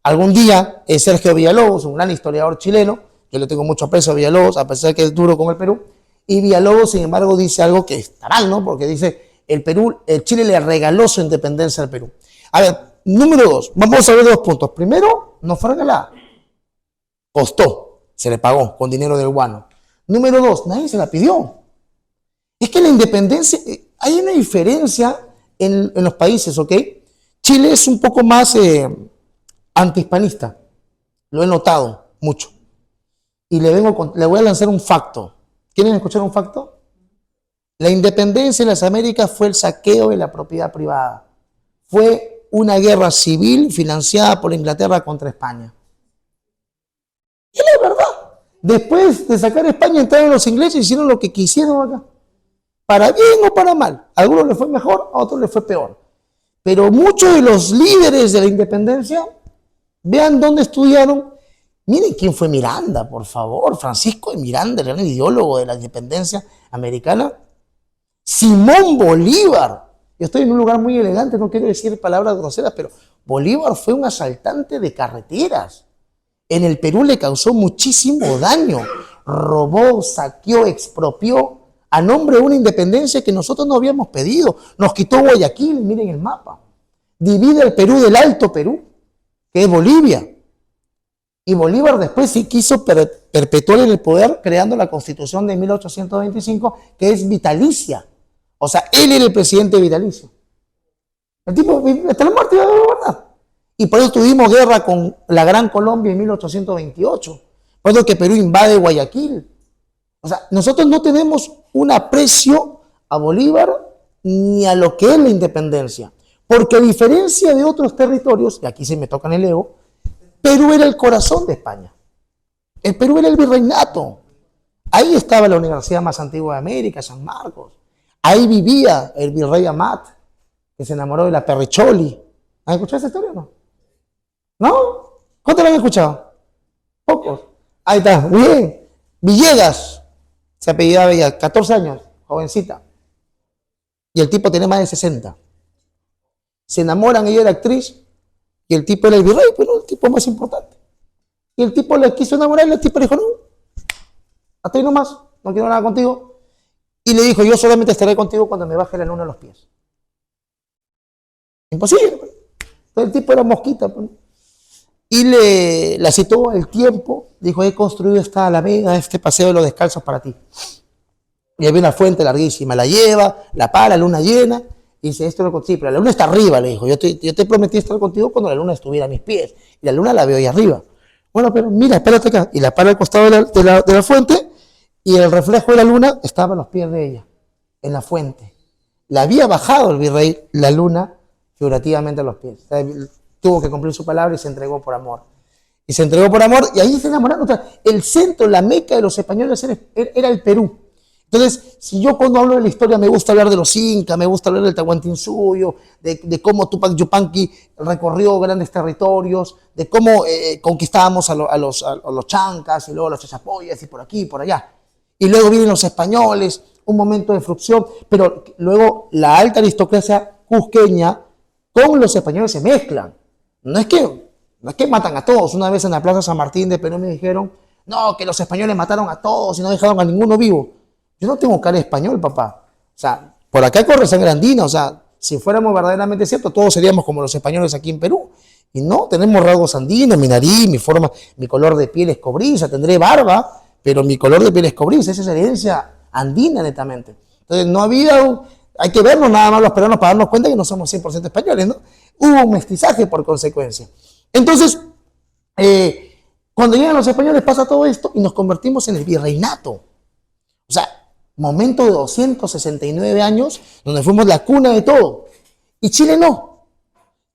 algún día, es Sergio Villalobos, un gran historiador chileno. Yo le tengo mucho aprecio a Villalobos, a pesar de que es duro con el Perú. Y Villalobos, sin embargo, dice algo que está mal, ¿no? Porque dice, Chile le regaló su independencia al Perú. A ver, número 2, vamos a ver 2 puntos. Primero, no fue regalada, costó, se le pagó con dinero del guano. Número 2, nadie se la pidió. Es que la independencia, hay una diferencia en los países, ¿ok? Chile es un poco más antihispanista, lo he notado mucho. Y le voy a lanzar un facto. ¿Quieren escuchar un facto? La independencia de las Américas fue el saqueo de la propiedad privada. Fue una guerra civil financiada por Inglaterra contra España. Y la verdad, después de sacar a España, entraron los ingleses y hicieron lo que quisieron acá. Para bien o para mal. A algunos les fue mejor, a otros les fue peor. Pero muchos de los líderes de la independencia, vean dónde estudiaron. Miren quién fue Miranda, por favor. Francisco de Miranda, el gran ideólogo de la independencia americana. Simón Bolívar. Yo estoy en un lugar muy elegante, no quiero decir palabras groseras, pero Bolívar fue un asaltante de carreteras. En el Perú le causó muchísimo daño. Robó, saqueó, expropió a nombre de una independencia que nosotros no habíamos pedido. Nos quitó Guayaquil, miren el mapa. Divide el Perú del Alto Perú, que es Bolivia. Y Bolívar después sí quiso perpetuar el poder creando la Constitución de 1825, que es vitalicia. O sea, él era el presidente vitalicio. El tipo, hasta la muerte iba a gobernar. Y por eso tuvimos guerra con la Gran Colombia en 1828. Por eso que Perú invade Guayaquil. O sea, nosotros no tenemos un aprecio a Bolívar ni a lo que es la independencia. Porque a diferencia de otros territorios, y aquí se me tocan el ego, Perú era el corazón de España. El Perú era el virreinato. Ahí estaba la universidad más antigua de América, San Marcos. Ahí vivía el virrey Amat, que se enamoró de la Perricholi. ¿Han escuchado esa historia o no? ¿No? ¿Cuántos la han escuchado? Pocos. Ahí está, muy bien. Villegas, se apellidaba Villegas, 14 años, jovencita. Y el tipo tenía más de 60. Se enamoran, ella era actriz, y el tipo era el virrey, pero el tipo más importante. Y el tipo le quiso enamorar y el tipo le dijo, no, hasta ahí nomás, no quiero nada contigo. Y le dijo, yo solamente estaré contigo cuando me baje la luna a los pies. Imposible. Entonces el tipo era mosquita. Y la citó el tiempo, dijo, he construido esta alameda, este paseo de los descalzos para ti. Y había una fuente larguísima, la lleva, la para, la luna llena, y dice, esto lo consigo, pero la luna está arriba, le dijo, yo te prometí estar contigo cuando la luna estuviera a mis pies, y la luna la veo ahí arriba. Bueno, pero mira, espérate acá, y la para al costado de la fuente, y el reflejo de la luna estaba a los pies de ella, en la fuente. La había bajado el virrey, la luna, figurativamente a los pies. O sea, tuvo que cumplir su palabra y se entregó por amor. Y se entregó por amor, y ahí se enamoraron. O sea, el centro, la meca de los españoles era el Perú. Entonces, si yo cuando hablo de la historia me gusta hablar de los incas, me gusta hablar del Tahuantinsuyo, de cómo Tupac Yupanqui recorrió grandes territorios, de cómo conquistábamos a los chancas y luego a los chachapoyas y por aquí y por allá. Y luego vienen los españoles, un momento de frucción, pero luego la alta aristocracia cusqueña con los españoles se mezclan. No es que matan a todos. Una vez en la Plaza San Martín de Perú me dijeron, no, que los españoles mataron a todos y no dejaron a ninguno vivo. Yo no tengo cara de español, papá. O sea, por acá corre sangre andina. O sea, si fuéramos verdaderamente ciertos, todos seríamos como los españoles aquí en Perú. Y no, tenemos rasgos andinos, mi nariz, mi forma, mi color de piel es cobriza, tendré barba, pero mi color de piel es cobriza. Esa es herencia andina netamente. Entonces, no había hay que vernos nada más los peruanos para darnos cuenta que no somos 100% españoles, ¿no? Hubo un mestizaje por consecuencia. Entonces, cuando llegan los españoles pasa todo esto y nos convertimos en el virreinato. O sea, momento de 269 años donde fuimos la cuna de todo. Y Chile no.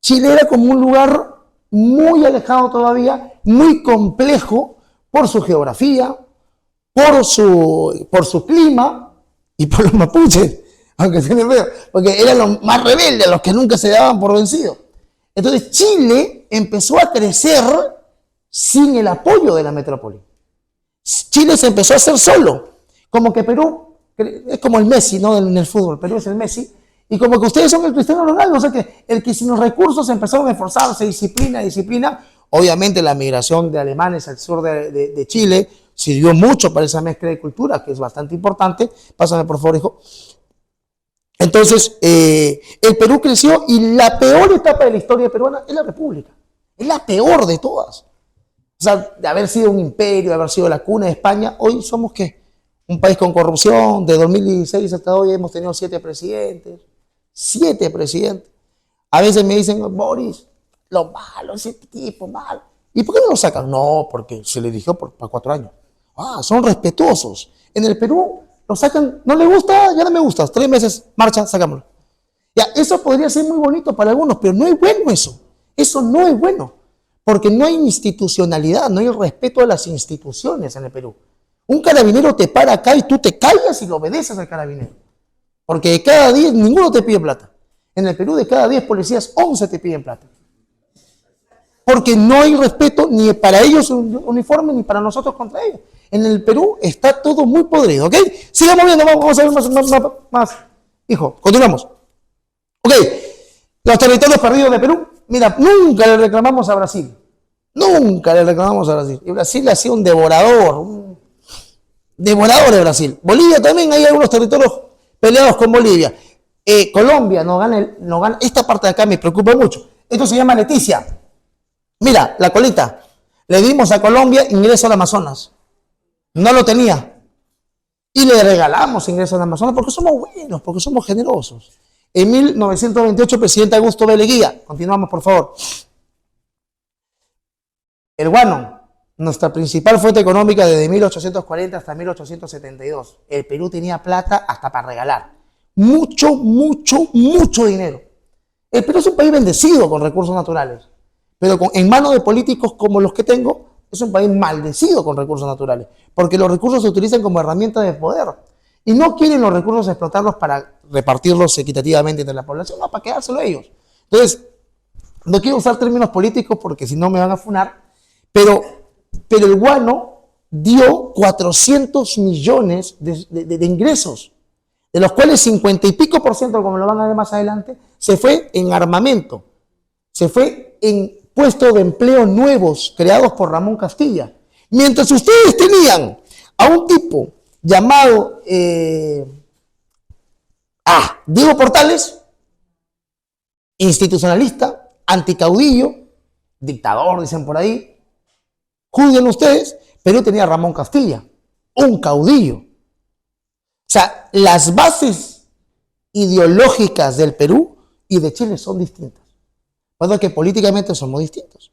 Chile era como un lugar muy alejado todavía, muy complejo por su geografía, por su clima y por los mapuches, aunque se les vea, porque eran los más rebeldes, los que nunca se daban por vencidos. Entonces Chile empezó a crecer sin el apoyo de la metrópoli. Chile se empezó a hacer solo. Como que Perú es como el Messi, ¿no? En el fútbol, Perú es el Messi, y como que ustedes son el Cristiano Ronaldo, o sea que el que sin los recursos empezaron a esforzarse, disciplina, obviamente la migración de alemanes al sur de Chile sirvió mucho para esa mezcla de cultura, que es bastante importante. Pásame por favor, hijo. Entonces, el Perú creció y la peor etapa de la historia peruana es la República, es la peor de todas. O sea, de haber sido un imperio, de haber sido la cuna de España, hoy somos ¿qué? Un país con corrupción. De 2016 hasta hoy hemos tenido 7 presidentes. 7 presidentes. A veces me dicen, Boris, lo malo, ese tipo malo. ¿Y por qué no lo sacan? No, porque se le eligió por 4 años. Ah, son respetuosos. En el Perú lo sacan, no le gusta, ya no me gusta. 3 meses, marcha, sacámoslo. Ya, eso podría ser muy bonito para algunos, pero no es bueno eso. Eso no es bueno. Porque no hay institucionalidad, no hay respeto a las instituciones en el Perú. Un carabinero te para acá y tú te callas y lo obedeces al carabinero. Porque de cada 10, ninguno te pide plata. En el Perú, de cada 10 policías, 11 te piden plata. Porque no hay respeto ni para ellos un uniforme ni para nosotros contra ellos. En el Perú está todo muy podrido, ¿ok? Sigamos viendo, vamos a ver más. Hijo, continuamos. Ok, los territorios perdidos de Perú. Mira, nunca le reclamamos a Brasil. Nunca le reclamamos a Brasil. Y Brasil ha sido un devorador de Brasil. Bolivia también, hay algunos territorios peleados con Bolivia. Colombia no gana. Esta parte de acá me preocupa mucho. Esto se llama Leticia. Mira, la colita. Le dimos a Colombia ingreso al Amazonas. No lo tenía. Y le regalamos ingreso al Amazonas porque somos buenos, porque somos generosos. En 1928, presidente Augusto B. Leguía. Continuamos, por favor. El guano. Nuestra principal fuente económica desde 1840 hasta 1872. El Perú tenía plata hasta para regalar. Mucho dinero. El Perú es un país bendecido con recursos naturales, pero en manos de políticos como los que tengo, es un país maldecido con recursos naturales, porque los recursos se utilizan como herramienta de poder y no quieren los recursos explotarlos para repartirlos equitativamente entre la población, no, para quedárselo ellos. Entonces, no quiero usar términos políticos porque si no me van a funar, pero el guano dio 400 millones de ingresos, de los cuales 50 y pico %, como lo van a ver más adelante, se fue en armamento, se fue en puestos de empleo nuevos creados por Ramón Castilla. Mientras ustedes tenían a un tipo llamado Diego Portales, institucionalista, anticaudillo, dictador, dicen por ahí, juzguen ustedes, Perú tenía a Ramón Castilla, un caudillo. O sea, las bases ideológicas del Perú y de Chile son distintas. Puesto que políticamente somos distintos.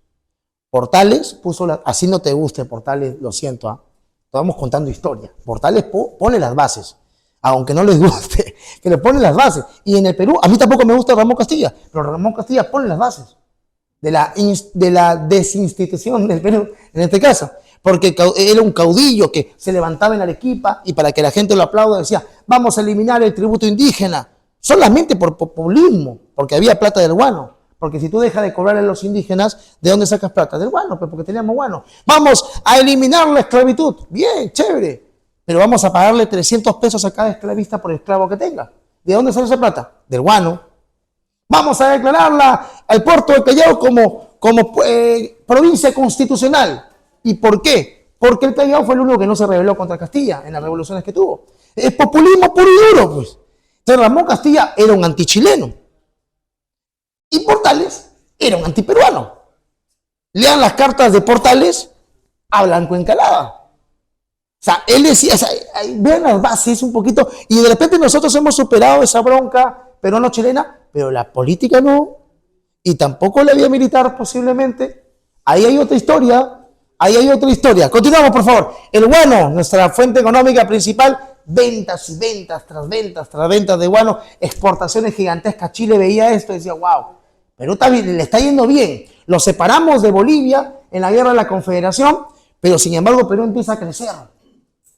Portales puso, así no te guste Portales, lo siento, estamos contando historia. Portales pone las bases, aunque no les guste, que le pone las bases. Y en el Perú, a mí tampoco me gusta Ramón Castilla, pero Ramón Castilla pone las bases de la desinstitución del Perú, en este caso. Porque era un caudillo que se levantaba en Arequipa y para que la gente lo aplauda decía, vamos a eliminar el tributo indígena, solamente por populismo, porque había plata del guano. Porque si tú dejas de cobrarle a los indígenas, ¿de dónde sacas plata? Del guano, pues porque teníamos guano. Vamos a eliminar la esclavitud. Bien, chévere. Pero vamos a pagarle 300 pesos a cada esclavista por esclavo que tenga. ¿De dónde sale esa plata? Del guano. Vamos a declararla al puerto de Callao como provincia constitucional. ¿Y por qué? Porque el Callao fue el único que no se rebeló contra Castilla en las revoluciones que tuvo. Es populismo puro y duro, pues. Entonces Ramón Castilla era un antichileno. Y Portales era un antiperuano. Lean las cartas de Portales a Blanco Encalada. O sea, él decía, o sea, vean las bases un poquito, y de repente nosotros hemos superado esa bronca peruano-chilena, pero la política no, y tampoco la vía militar posiblemente. Ahí hay otra historia, Continuamos, por favor. El guano, nuestra fuente económica principal, ventas y ventas tras ventas tras ventas de guano, exportaciones gigantescas. Chile veía esto y decía, wow, Perú le está yendo bien. Lo separamos de Bolivia en la guerra de la Confederación, pero sin embargo Perú empieza a crecer.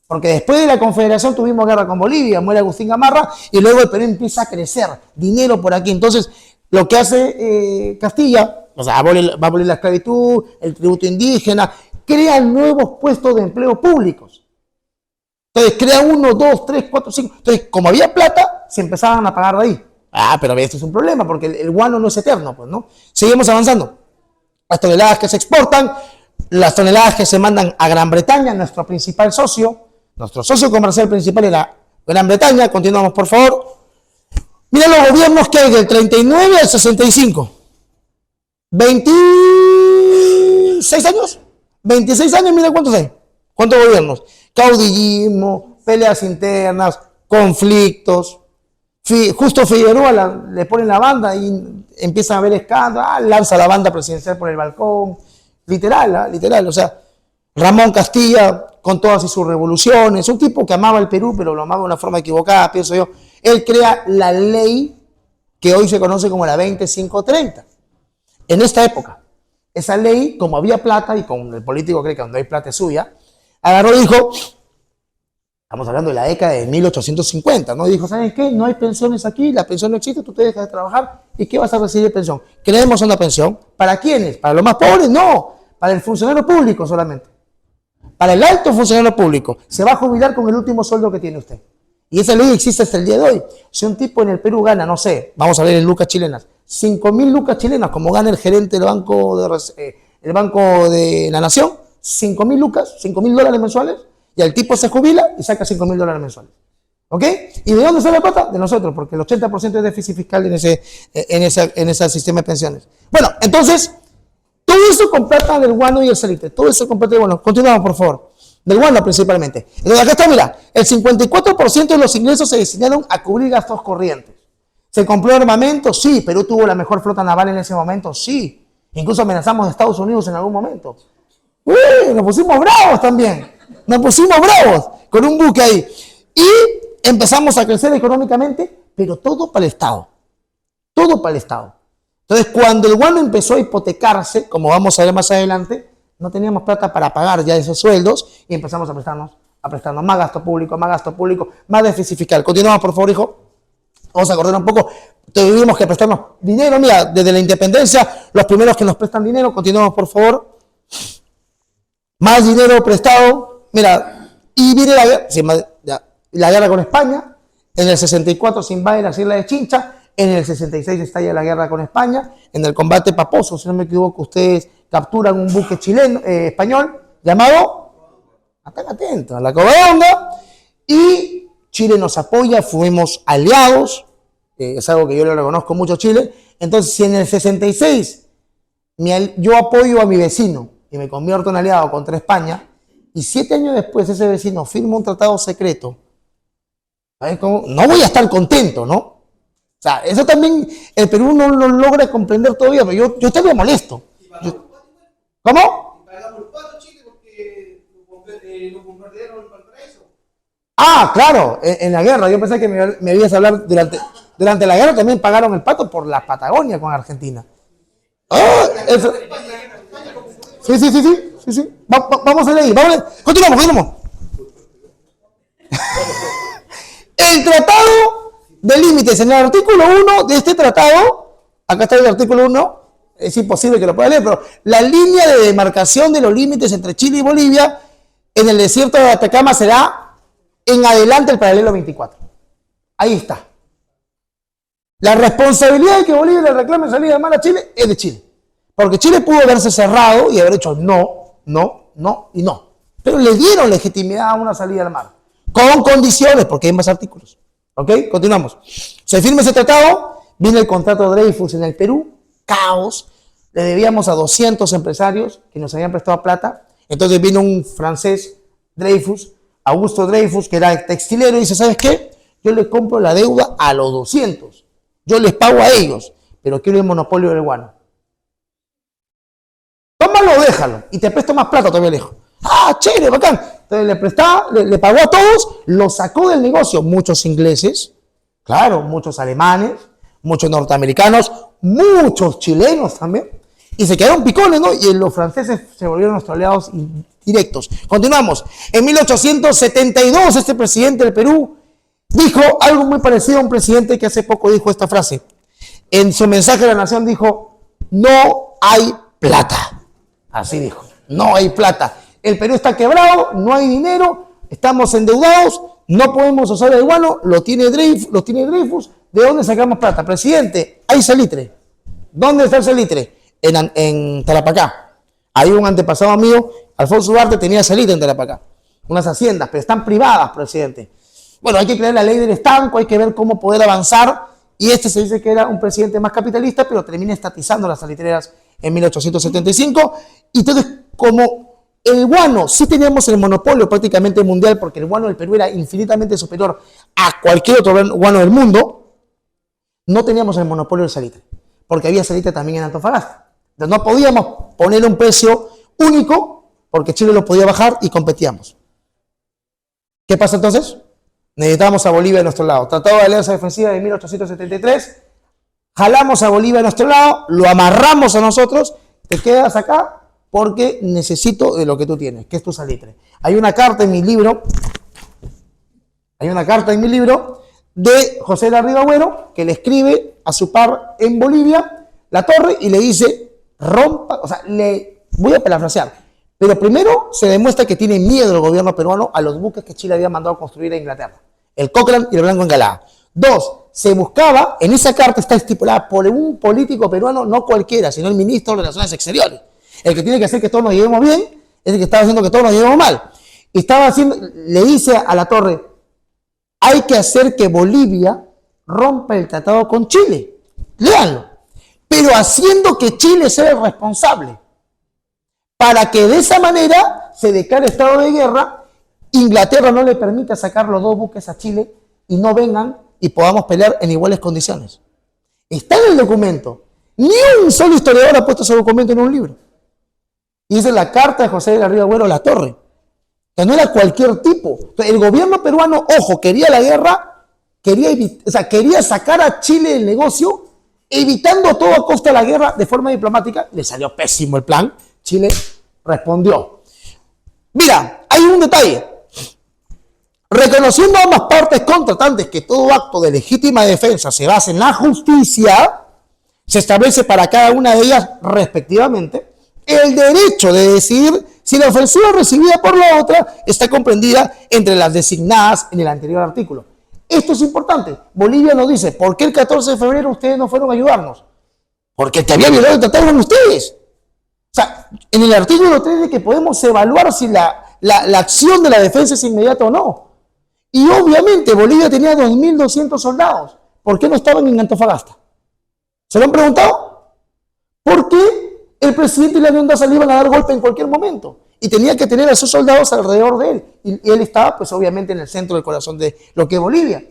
Porque después de la Confederación tuvimos guerra con Bolivia, muere Agustín Gamarra, y luego el Perú empieza a crecer, dinero por aquí. Entonces, lo que hace Castilla, o sea, va a abolir la esclavitud, el tributo indígena, crea nuevos puestos de empleo públicos. Entonces, crea 1, 2, 3, 4, 5. Entonces, como había plata, se empezaban a pagar de ahí. Pero esto es un problema, porque el guano no es eterno, pues, ¿no? Seguimos avanzando. Las toneladas que se exportan, las toneladas que se mandan a Gran Bretaña, nuestro principal socio. Nuestro socio comercial principal era Gran Bretaña. Continuamos, por favor. Mira los gobiernos que hay del 39 al 65. 26 años. 26 años, mira cuántos hay. ¿Cuántos gobiernos? Caudillismo, peleas internas, conflictos. Justo Figueroa le ponen la banda y empieza a haber escándalo. Lanza la banda presidencial por el balcón. Literal. O sea, Ramón Castilla con todas sus revoluciones, un tipo que amaba el Perú, pero lo amaba de una forma equivocada, pienso yo. Él crea la ley que hoy se conoce como la 2530. En esta época, esa ley, como había plata, y como el político cree que cuando hay plata es suya, agarró y dijo, estamos hablando de la década de 1850, ¿no? Y dijo, ¿saben qué? No hay pensiones aquí, la pensión no existe, tú te dejas de trabajar, ¿y qué vas a recibir de pensión? Creemos una pensión. ¿Para quiénes? ¿Para los más pobres? No, para el funcionario público solamente. Para el alto funcionario público, se va a jubilar con el último sueldo que tiene usted. Y esa ley existe hasta el día de hoy. Si un tipo en el Perú gana, no sé, vamos a ver en lucas chilenas, 5.000 lucas chilenas, como gana el gerente del Banco de la Nación, 5.000 lucas, $5.000 mensuales, y el tipo se jubila y saca $5.000 mensuales. ¿Ok? ¿Y de dónde sale la plata? De nosotros, porque el 80% es déficit fiscal en ese sistema de pensiones. Bueno, entonces, todo eso con plata del guano y el salite. Todo eso con plata del guano. Continuamos, por favor. Del guano principalmente. Entonces acá está, mira, el 54% de los ingresos se destinaron a cubrir gastos corrientes. ¿Se compró armamento? Sí. ¿Perú tuvo la mejor flota naval en ese momento? Sí. Incluso amenazamos a Estados Unidos en algún momento. ¡Uy! Nos pusimos bravos también. Nos pusimos bravos con un buque ahí. Y empezamos a crecer económicamente, pero todo para el Estado. Todo para el Estado. Entonces, cuando el guano empezó a hipotecarse, como vamos a ver más adelante, no teníamos plata para pagar ya esos sueldos y empezamos a prestarnos más gasto público, más déficit fiscal. Continuamos, por favor, hijo. Vamos a acordar un poco. Tuvimos que prestarnos dinero. Mira, desde la independencia, los primeros que nos prestan dinero, continuamos por favor. Más dinero prestado. Mira, y viene la guerra, sí, la guerra con España. En el 64 se invade las islas de Chincha. En el 66 estalla la guerra con España. En el combate Paposo, si no me equivoco, ustedes capturan un buque chileno, español llamado, están atentos, a la Covadonga. Y Chile nos apoya, fuimos aliados. Es algo que yo le reconozco mucho a Chile. Entonces, si en el 66 yo apoyo a mi vecino y me convierto en aliado contra España, y 7 años después ese vecino firma un tratado secreto, ¿sabes cómo? No voy a estar contento, ¿no? O sea, eso también el Perú no lo logra comprender todavía, pero yo estaría molesto. ¿Cómo? Ah, claro, en la guerra. Yo pensé que me ibas a hablar durante la guerra. También pagaron el pato por la Patagonia con Argentina. Ah, eso. Sí. Vamos a leer. Continuamos. El tratado de límites, en el artículo 1 de este tratado, acá está el artículo 1, es imposible que lo pueda leer, pero la línea de demarcación de los límites entre Chile y Bolivia en el desierto de Atacama será en adelante el paralelo 24. Ahí está. La responsabilidad de que Bolivia le reclame salida de mar a Chile es de Chile. Porque Chile pudo haberse cerrado y haber hecho no, y no. Pero le dieron legitimidad a una salida al mar. Con condiciones, porque hay más artículos. ¿Ok? Continuamos. Se firma ese tratado, viene el contrato Dreyfus en el Perú, caos, le debíamos a 200 empresarios que nos habían prestado plata, entonces vino un francés, Dreyfus, Augusto Dreyfus, que era textilero, y dice, ¿sabes qué? Yo le compro la deuda a los 200, yo les pago a ellos, pero quiero el monopolio del guano. Tómalo, déjalo, y te presto más plata todavía lejos. Ah, chévere, bacán. Entonces le prestaba, le pagó a todos, lo sacó del negocio. Muchos ingleses, claro, muchos alemanes, muchos norteamericanos, muchos chilenos también. Y se quedaron picones, ¿no? Y los franceses se volvieron nuestros aliados directos. Continuamos. En 1872, este presidente del Perú dijo algo muy parecido a un presidente que hace poco dijo esta frase. En su mensaje a la nación dijo, no hay plata. Así dijo, no hay plata. El Perú está quebrado, no hay dinero, estamos endeudados, no podemos usar el guano, lo tiene Dreyfus. ¿De dónde sacamos plata? Presidente, hay salitre. ¿Dónde está el salitre? En Tarapacá. Hay un antepasado mío, Alfonso Ugarte, tenía salitre en Tarapacá. Unas haciendas, pero están privadas, presidente. Bueno, hay que crear la ley del estanco, hay que ver cómo poder avanzar. Y este se dice que era un presidente más capitalista, pero termina estatizando las salitreras en 1875. Y entonces, como el guano, sí teníamos el monopolio prácticamente mundial, porque el guano del Perú era infinitamente superior a cualquier otro guano del mundo, no teníamos el monopolio del salitre, porque había salitre también en Antofagasta. Entonces no podíamos poner un precio único, porque Chile lo podía bajar y competíamos. ¿Qué pasa entonces? Necesitábamos a Bolivia de nuestro lado. Tratado de Alianza Defensiva de 1873, jalamos a Bolivia de nuestro lado, lo amarramos a nosotros, te quedas acá, porque necesito de lo que tú tienes, que es tu salitre. Hay una carta en mi libro, de José Larriba Agüero, que le escribe a su par en Bolivia, La Torre, y le dice, rompa, o sea, voy a parafrasear, pero primero se demuestra que tiene miedo el gobierno peruano a los buques que Chile había mandado a construir a Inglaterra, el Cochrane y el Blanco Encalada. 2, se buscaba, en esa carta está estipulada por un político peruano, no cualquiera, sino el ministro de Relaciones Exteriores. El que tiene que hacer que todos nos llevemos bien es el que estaba haciendo que todos nos llevemos mal. Y le dice a La Torre, hay que hacer que Bolivia rompa el tratado con Chile. Léanlo. Pero haciendo que Chile sea el responsable. Para que de esa manera se declare estado de guerra, Inglaterra no le permita sacar los 2 buques a Chile y no vengan y podamos pelear en iguales condiciones. Está en el documento. Ni un solo historiador ha puesto ese documento en un libro. Y esa es la carta de José de Larriba Agüero La Torre. Que no era cualquier tipo. Entonces, el gobierno peruano, ojo, quería la guerra, quería sacar a Chile del negocio, evitando a toda costa la guerra de forma diplomática. Le salió pésimo el plan. Chile respondió. Mira, hay un detalle. Reconociendo a ambas partes contratantes que todo acto de legítima defensa se basa en la justicia, se establece para cada una de ellas, respectivamente, el derecho de decidir si la ofensiva recibida por la otra está comprendida entre las designadas en el anterior artículo. Esto es importante. Bolivia nos dice, ¿por qué el 14 de febrero ustedes no fueron a ayudarnos? Porque el que había violado el tratado eran ustedes. O sea, en el artículo 3 de que podemos evaluar si la acción de la defensa es inmediata o no. Y obviamente Bolivia tenía 2.200 soldados. ¿Por qué no estaban en Antofagasta? ¿Se lo han preguntado? ¿Por qué el presidente y la Avión Daza le iban a dar golpe en cualquier momento? Y tenía que tener a sus soldados alrededor de él. Y él estaba, pues obviamente, en el centro del corazón de lo que es Bolivia.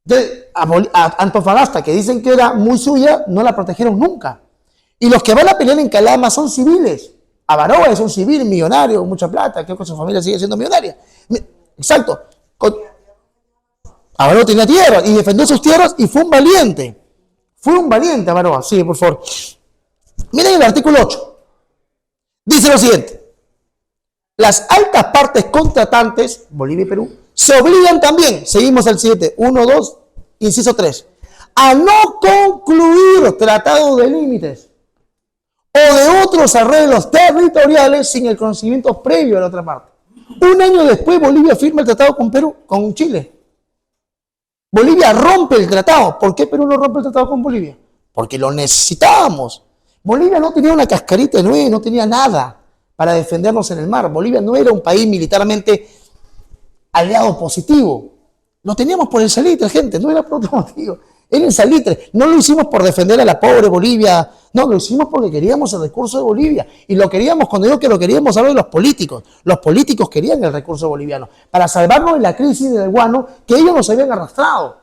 Entonces, a Antofagasta, que dicen que era muy suya, no la protegieron nunca. Y los que van a pelear en Calama son civiles. Avaroa es un civil millonario, mucha plata, creo que su familia sigue siendo millonaria. Exacto. Avaroa tenía tierra y defendió sus tierras y fue un valiente. Fue un valiente, Avaroa. Sí, por favor. Miren el artículo 8. Dice lo siguiente. Las altas partes contratantes, Bolivia y Perú, se obligan también, seguimos al 7, 1, 2, inciso 3, a no concluir tratados de límites o de otros arreglos territoriales sin el conocimiento previo de la otra parte. Un año después, Bolivia firma el tratado con Perú, con Chile. Bolivia rompe el tratado. ¿Por qué Perú no rompe el tratado con Bolivia? Porque lo necesitábamos. Bolivia no tenía una cascarita de nueve, no tenía nada para defendernos en el mar. Bolivia no era un país militarmente aliado positivo. Lo teníamos por el salitre, gente, no era por otro motivo. Era el salitre. No lo hicimos por defender a la pobre Bolivia, no, lo hicimos porque queríamos el recurso de Bolivia. Y lo queríamos, cuando digo que lo queríamos, hablo de los políticos. Los políticos querían el recurso boliviano para salvarnos de la crisis del guano que ellos nos habían arrastrado.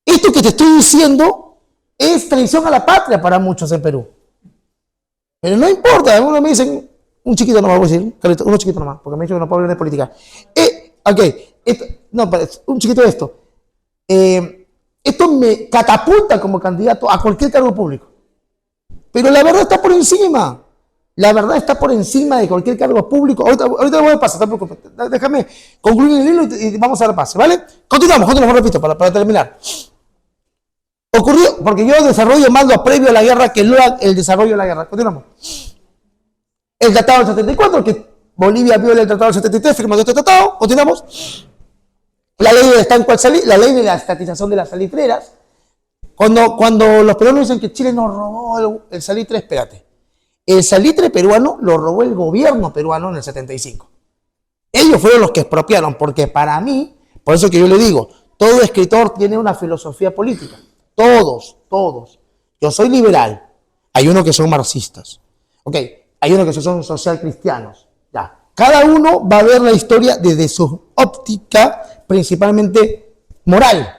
Esto que te estoy diciendo es traición a la patria para muchos en Perú. Pero no importa, algunos me dicen, un chiquito nomás voy a decir, uno chiquito nomás, porque me han dicho que no puedo hablar de política. Un chiquito de esto. Esto me catapulta como candidato a cualquier cargo público. Pero la verdad está por encima. La verdad está por encima de cualquier cargo público. Ahorita lo voy a pasar, no te preocupes. Déjame concluir el hilo y vamos a dar pase, ¿vale? Continuamos, repito, para terminar. Ocurrió, porque yo desarrollo más lo previo a la guerra que luego el desarrollo de la guerra. Continuamos. El tratado del 74, que Bolivia viola el tratado del 73, firmando este tratado. Continuamos. La ley de la estatización de las salitreras. Cuando los peruanos dicen que Chile nos robó el salitre, espérate. El salitre peruano lo robó el gobierno peruano en el 75. Ellos fueron los que expropiaron, porque para mí, por eso que yo le digo, todo escritor tiene una filosofía política. Todos. Yo soy liberal. Hay unos que son marxistas. Ok, hay unos que son social cristianos. Ya. Cada uno va a ver la historia desde su óptica principalmente moral.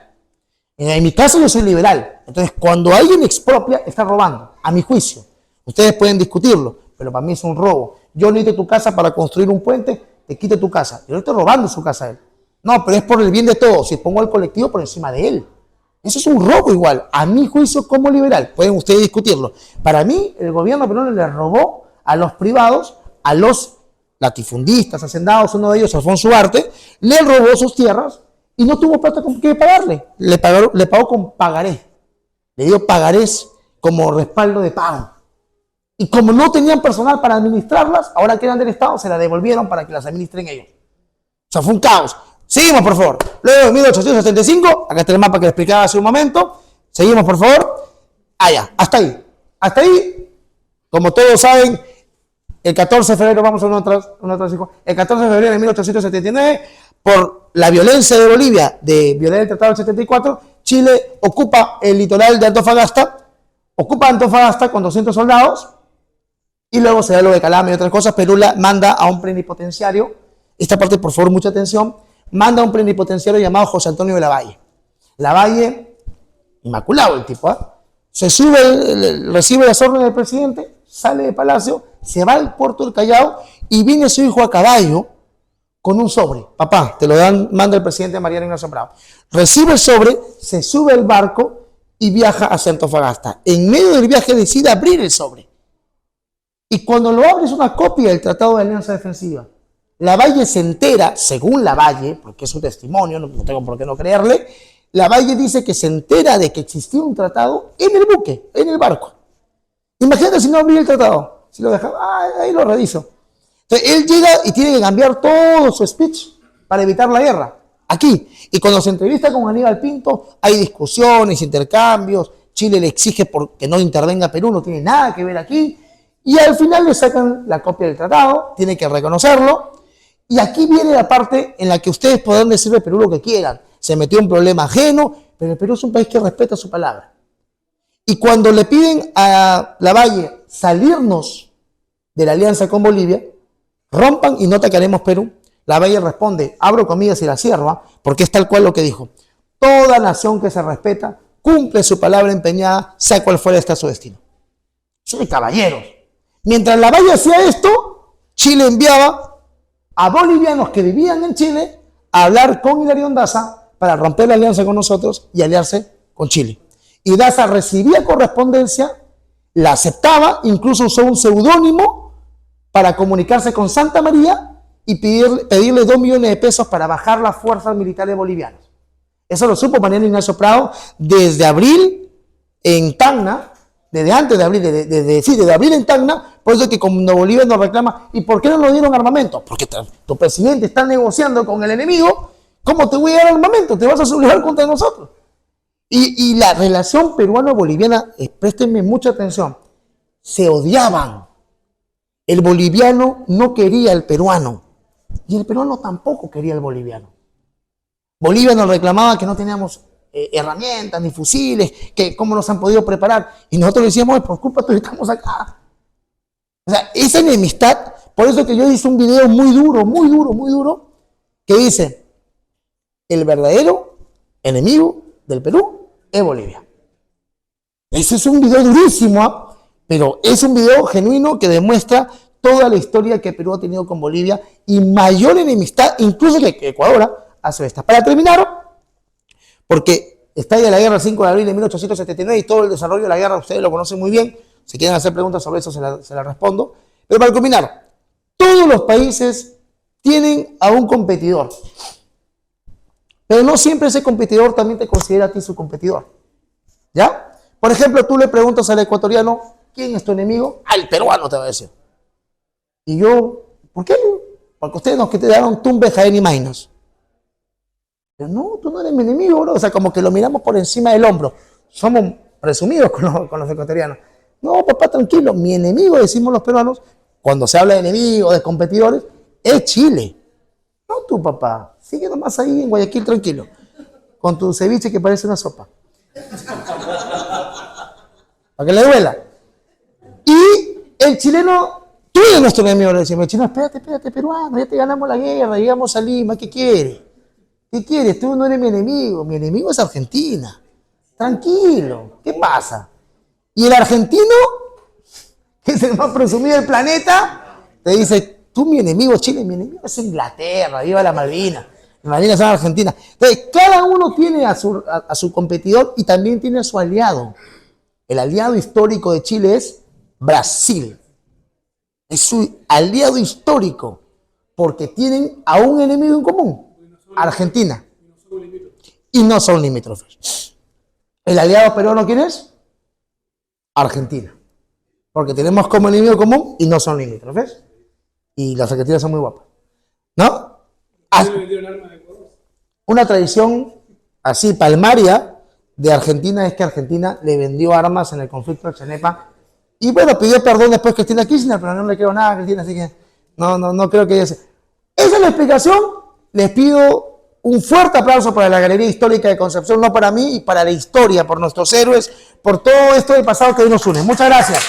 En mi caso yo soy liberal. Entonces, cuando alguien expropia, está robando, a mi juicio. Ustedes pueden discutirlo, pero para mí es un robo. Yo necesito tu casa para construir un puente, te quito tu casa. Yo no estoy robando su casa a él. No, pero es por el bien de todos. Si pongo al colectivo por encima de él. Eso es un robo igual, a mi juicio como liberal. Pueden ustedes discutirlo. Para mí, el gobierno peruano le robó a los privados, a los latifundistas, hacendados, uno de ellos, Alfonso Ugarte, le robó sus tierras y no tuvo plata con qué pagarle. Le pagó con pagaré. Le dio pagarés como respaldo de pago. Y como no tenían personal para administrarlas, ahora que eran del Estado, se las devolvieron para que las administren ellos. O sea, fue un caos. Seguimos, por favor. Luego de 1875, acá está el mapa que le explicaba hace un momento. Seguimos, por favor. Ya, hasta ahí. Hasta ahí, como todos saben, el 14 de febrero, vamos a el 14 de febrero de 1879, por la violencia de Bolivia de violar el Tratado del 74, Chile ocupa el litoral de Antofagasta, con 200 soldados, y luego se da lo de Calama y otras cosas. Perú manda a un plenipotenciario, esta parte por favor mucha atención, manda a un plenipotenciario llamado José Antonio de Lavalle. Lavalle, inmaculado el tipo, se sube, recibe las órdenes del presidente, sale de palacio, se va al puerto del Callao y viene su hijo a caballo con un sobre. Papá, te lo manda el presidente Mariano Ignacio Prado. Recibe el sobre, se sube al barco y viaja hacia Antofagasta. En medio del viaje decide abrir el sobre. Y cuando lo abre es una copia del Tratado de Alianza Defensiva. Lavalle se entera, según Lavalle, porque es su testimonio, no tengo por qué no creerle, Lavalle dice que se entera de que existía un tratado en el buque, en el barco. Imagínate si no abría el tratado, si lo dejaba, ahí lo reviso. Entonces él llega y tiene que cambiar todo su speech para evitar la guerra, aquí. Y cuando se entrevista con Aníbal Pinto, hay discusiones, intercambios, Chile le exige que no intervenga Perú, no tiene nada que ver aquí, y al final le sacan la copia del tratado, tiene que reconocerlo, y aquí viene la parte en la que ustedes podrán decir de Perú lo que quieran. Se metió en problema ajeno, pero el Perú es un país que respeta su palabra. Y cuando le piden a Lavalle salirnos de la alianza con Bolivia, rompan y no atacaremos Perú, Lavalle responde, abro comillas y la cierro, porque es tal cual lo que dijo. Toda nación que se respeta cumple su palabra empeñada, sea cual fuera está su destino. Son de caballeros. Mientras Lavalle hacía esto, Chile enviaba a bolivianos que vivían en Chile a hablar con Hilario Daza para romper la alianza con nosotros y aliarse con Chile. Y Daza recibía correspondencia, la aceptaba, incluso usó un seudónimo para comunicarse con Santa María y pedirle 2 millones de pesos para bajar las fuerzas militares bolivianas. Eso lo supo Mariano Ignacio Prado desde abril en Tacna, desde antes de abril, desde abril en Tacna. Por eso es que cuando Bolivia nos reclama, ¿y por qué no nos dieron armamento? Porque tu presidente está negociando con el enemigo, ¿cómo te voy a dar armamento? Te vas a sublevar contra nosotros. Y la relación peruano-boliviana, préstenme mucha atención, se odiaban. El boliviano no quería al peruano, y el peruano tampoco quería al boliviano. Bolivia nos reclamaba que no teníamos herramientas ni fusiles, que cómo nos han podido preparar, y nosotros le decíamos, por culpa tuya estamos acá. O sea, esa enemistad, por eso que yo hice un video muy duro, que dice, el verdadero enemigo del Perú es Bolivia. Ese es un video durísimo, pero es un video genuino que demuestra toda la historia que Perú ha tenido con Bolivia y mayor enemistad, incluso que Ecuador hace esta. Para terminar, porque estalla la guerra el 5 de abril de 1879 y todo el desarrollo de la guerra ustedes lo conocen muy bien. Si quieren hacer preguntas sobre eso, se la respondo. Pero para culminar, todos los países tienen a un competidor. Pero no siempre ese competidor también te considera a ti su competidor. ¿Ya? Por ejemplo, tú le preguntas al ecuatoriano, ¿quién es tu enemigo? El peruano te va a decir. Y yo, ¿por qué? Porque ustedes nos quedaron Tumbes, Jaén y Maynas. Pero no, tú no eres mi enemigo, bro. O sea, como que lo miramos por encima del hombro. Somos presumidos con los ecuatorianos. No, papá, tranquilo. Mi enemigo, decimos los peruanos, cuando se habla de enemigos, de competidores, es Chile. No tú, papá. Sigue nomás ahí en Guayaquil, tranquilo. Con tu ceviche que parece una sopa. Para que le duela. Y el chileno, tú eres nuestro enemigo, le decimos. El chileno, espérate, peruano, ya te ganamos la guerra, llegamos a Lima, ¿qué quieres? ¿Qué quieres? Tú no eres mi enemigo es Argentina. Tranquilo, ¿qué pasa? Y el argentino, que es el más presumido del planeta, te dice, tú mi enemigo es Chile, mi enemigo es Inglaterra, viva la Malvinas. Las Malvinas son Argentina. Entonces, cada uno tiene a su competidor y también tiene a su aliado. El aliado histórico de Chile es Brasil. Es su aliado histórico, porque tienen a un enemigo en común, Argentina. Y no son limítrofes. ¿El aliado peruano quién es? Argentina. Porque tenemos como enemigo común y no son limítrofes. Y las argentinas son muy guapas. ¿No? Una tradición así palmaria de Argentina es que Argentina le vendió armas en el conflicto de Chenepa. Y bueno, pidió perdón después Cristina Kirchner, pero no le creo nada a Cristina, así que no creo que ella sea. Esa es la explicación. Les pido un fuerte aplauso para la Galería Histórica de Concepción, no para mí, y para la historia, por nuestros héroes, por todo esto del pasado que hoy nos une. Muchas gracias.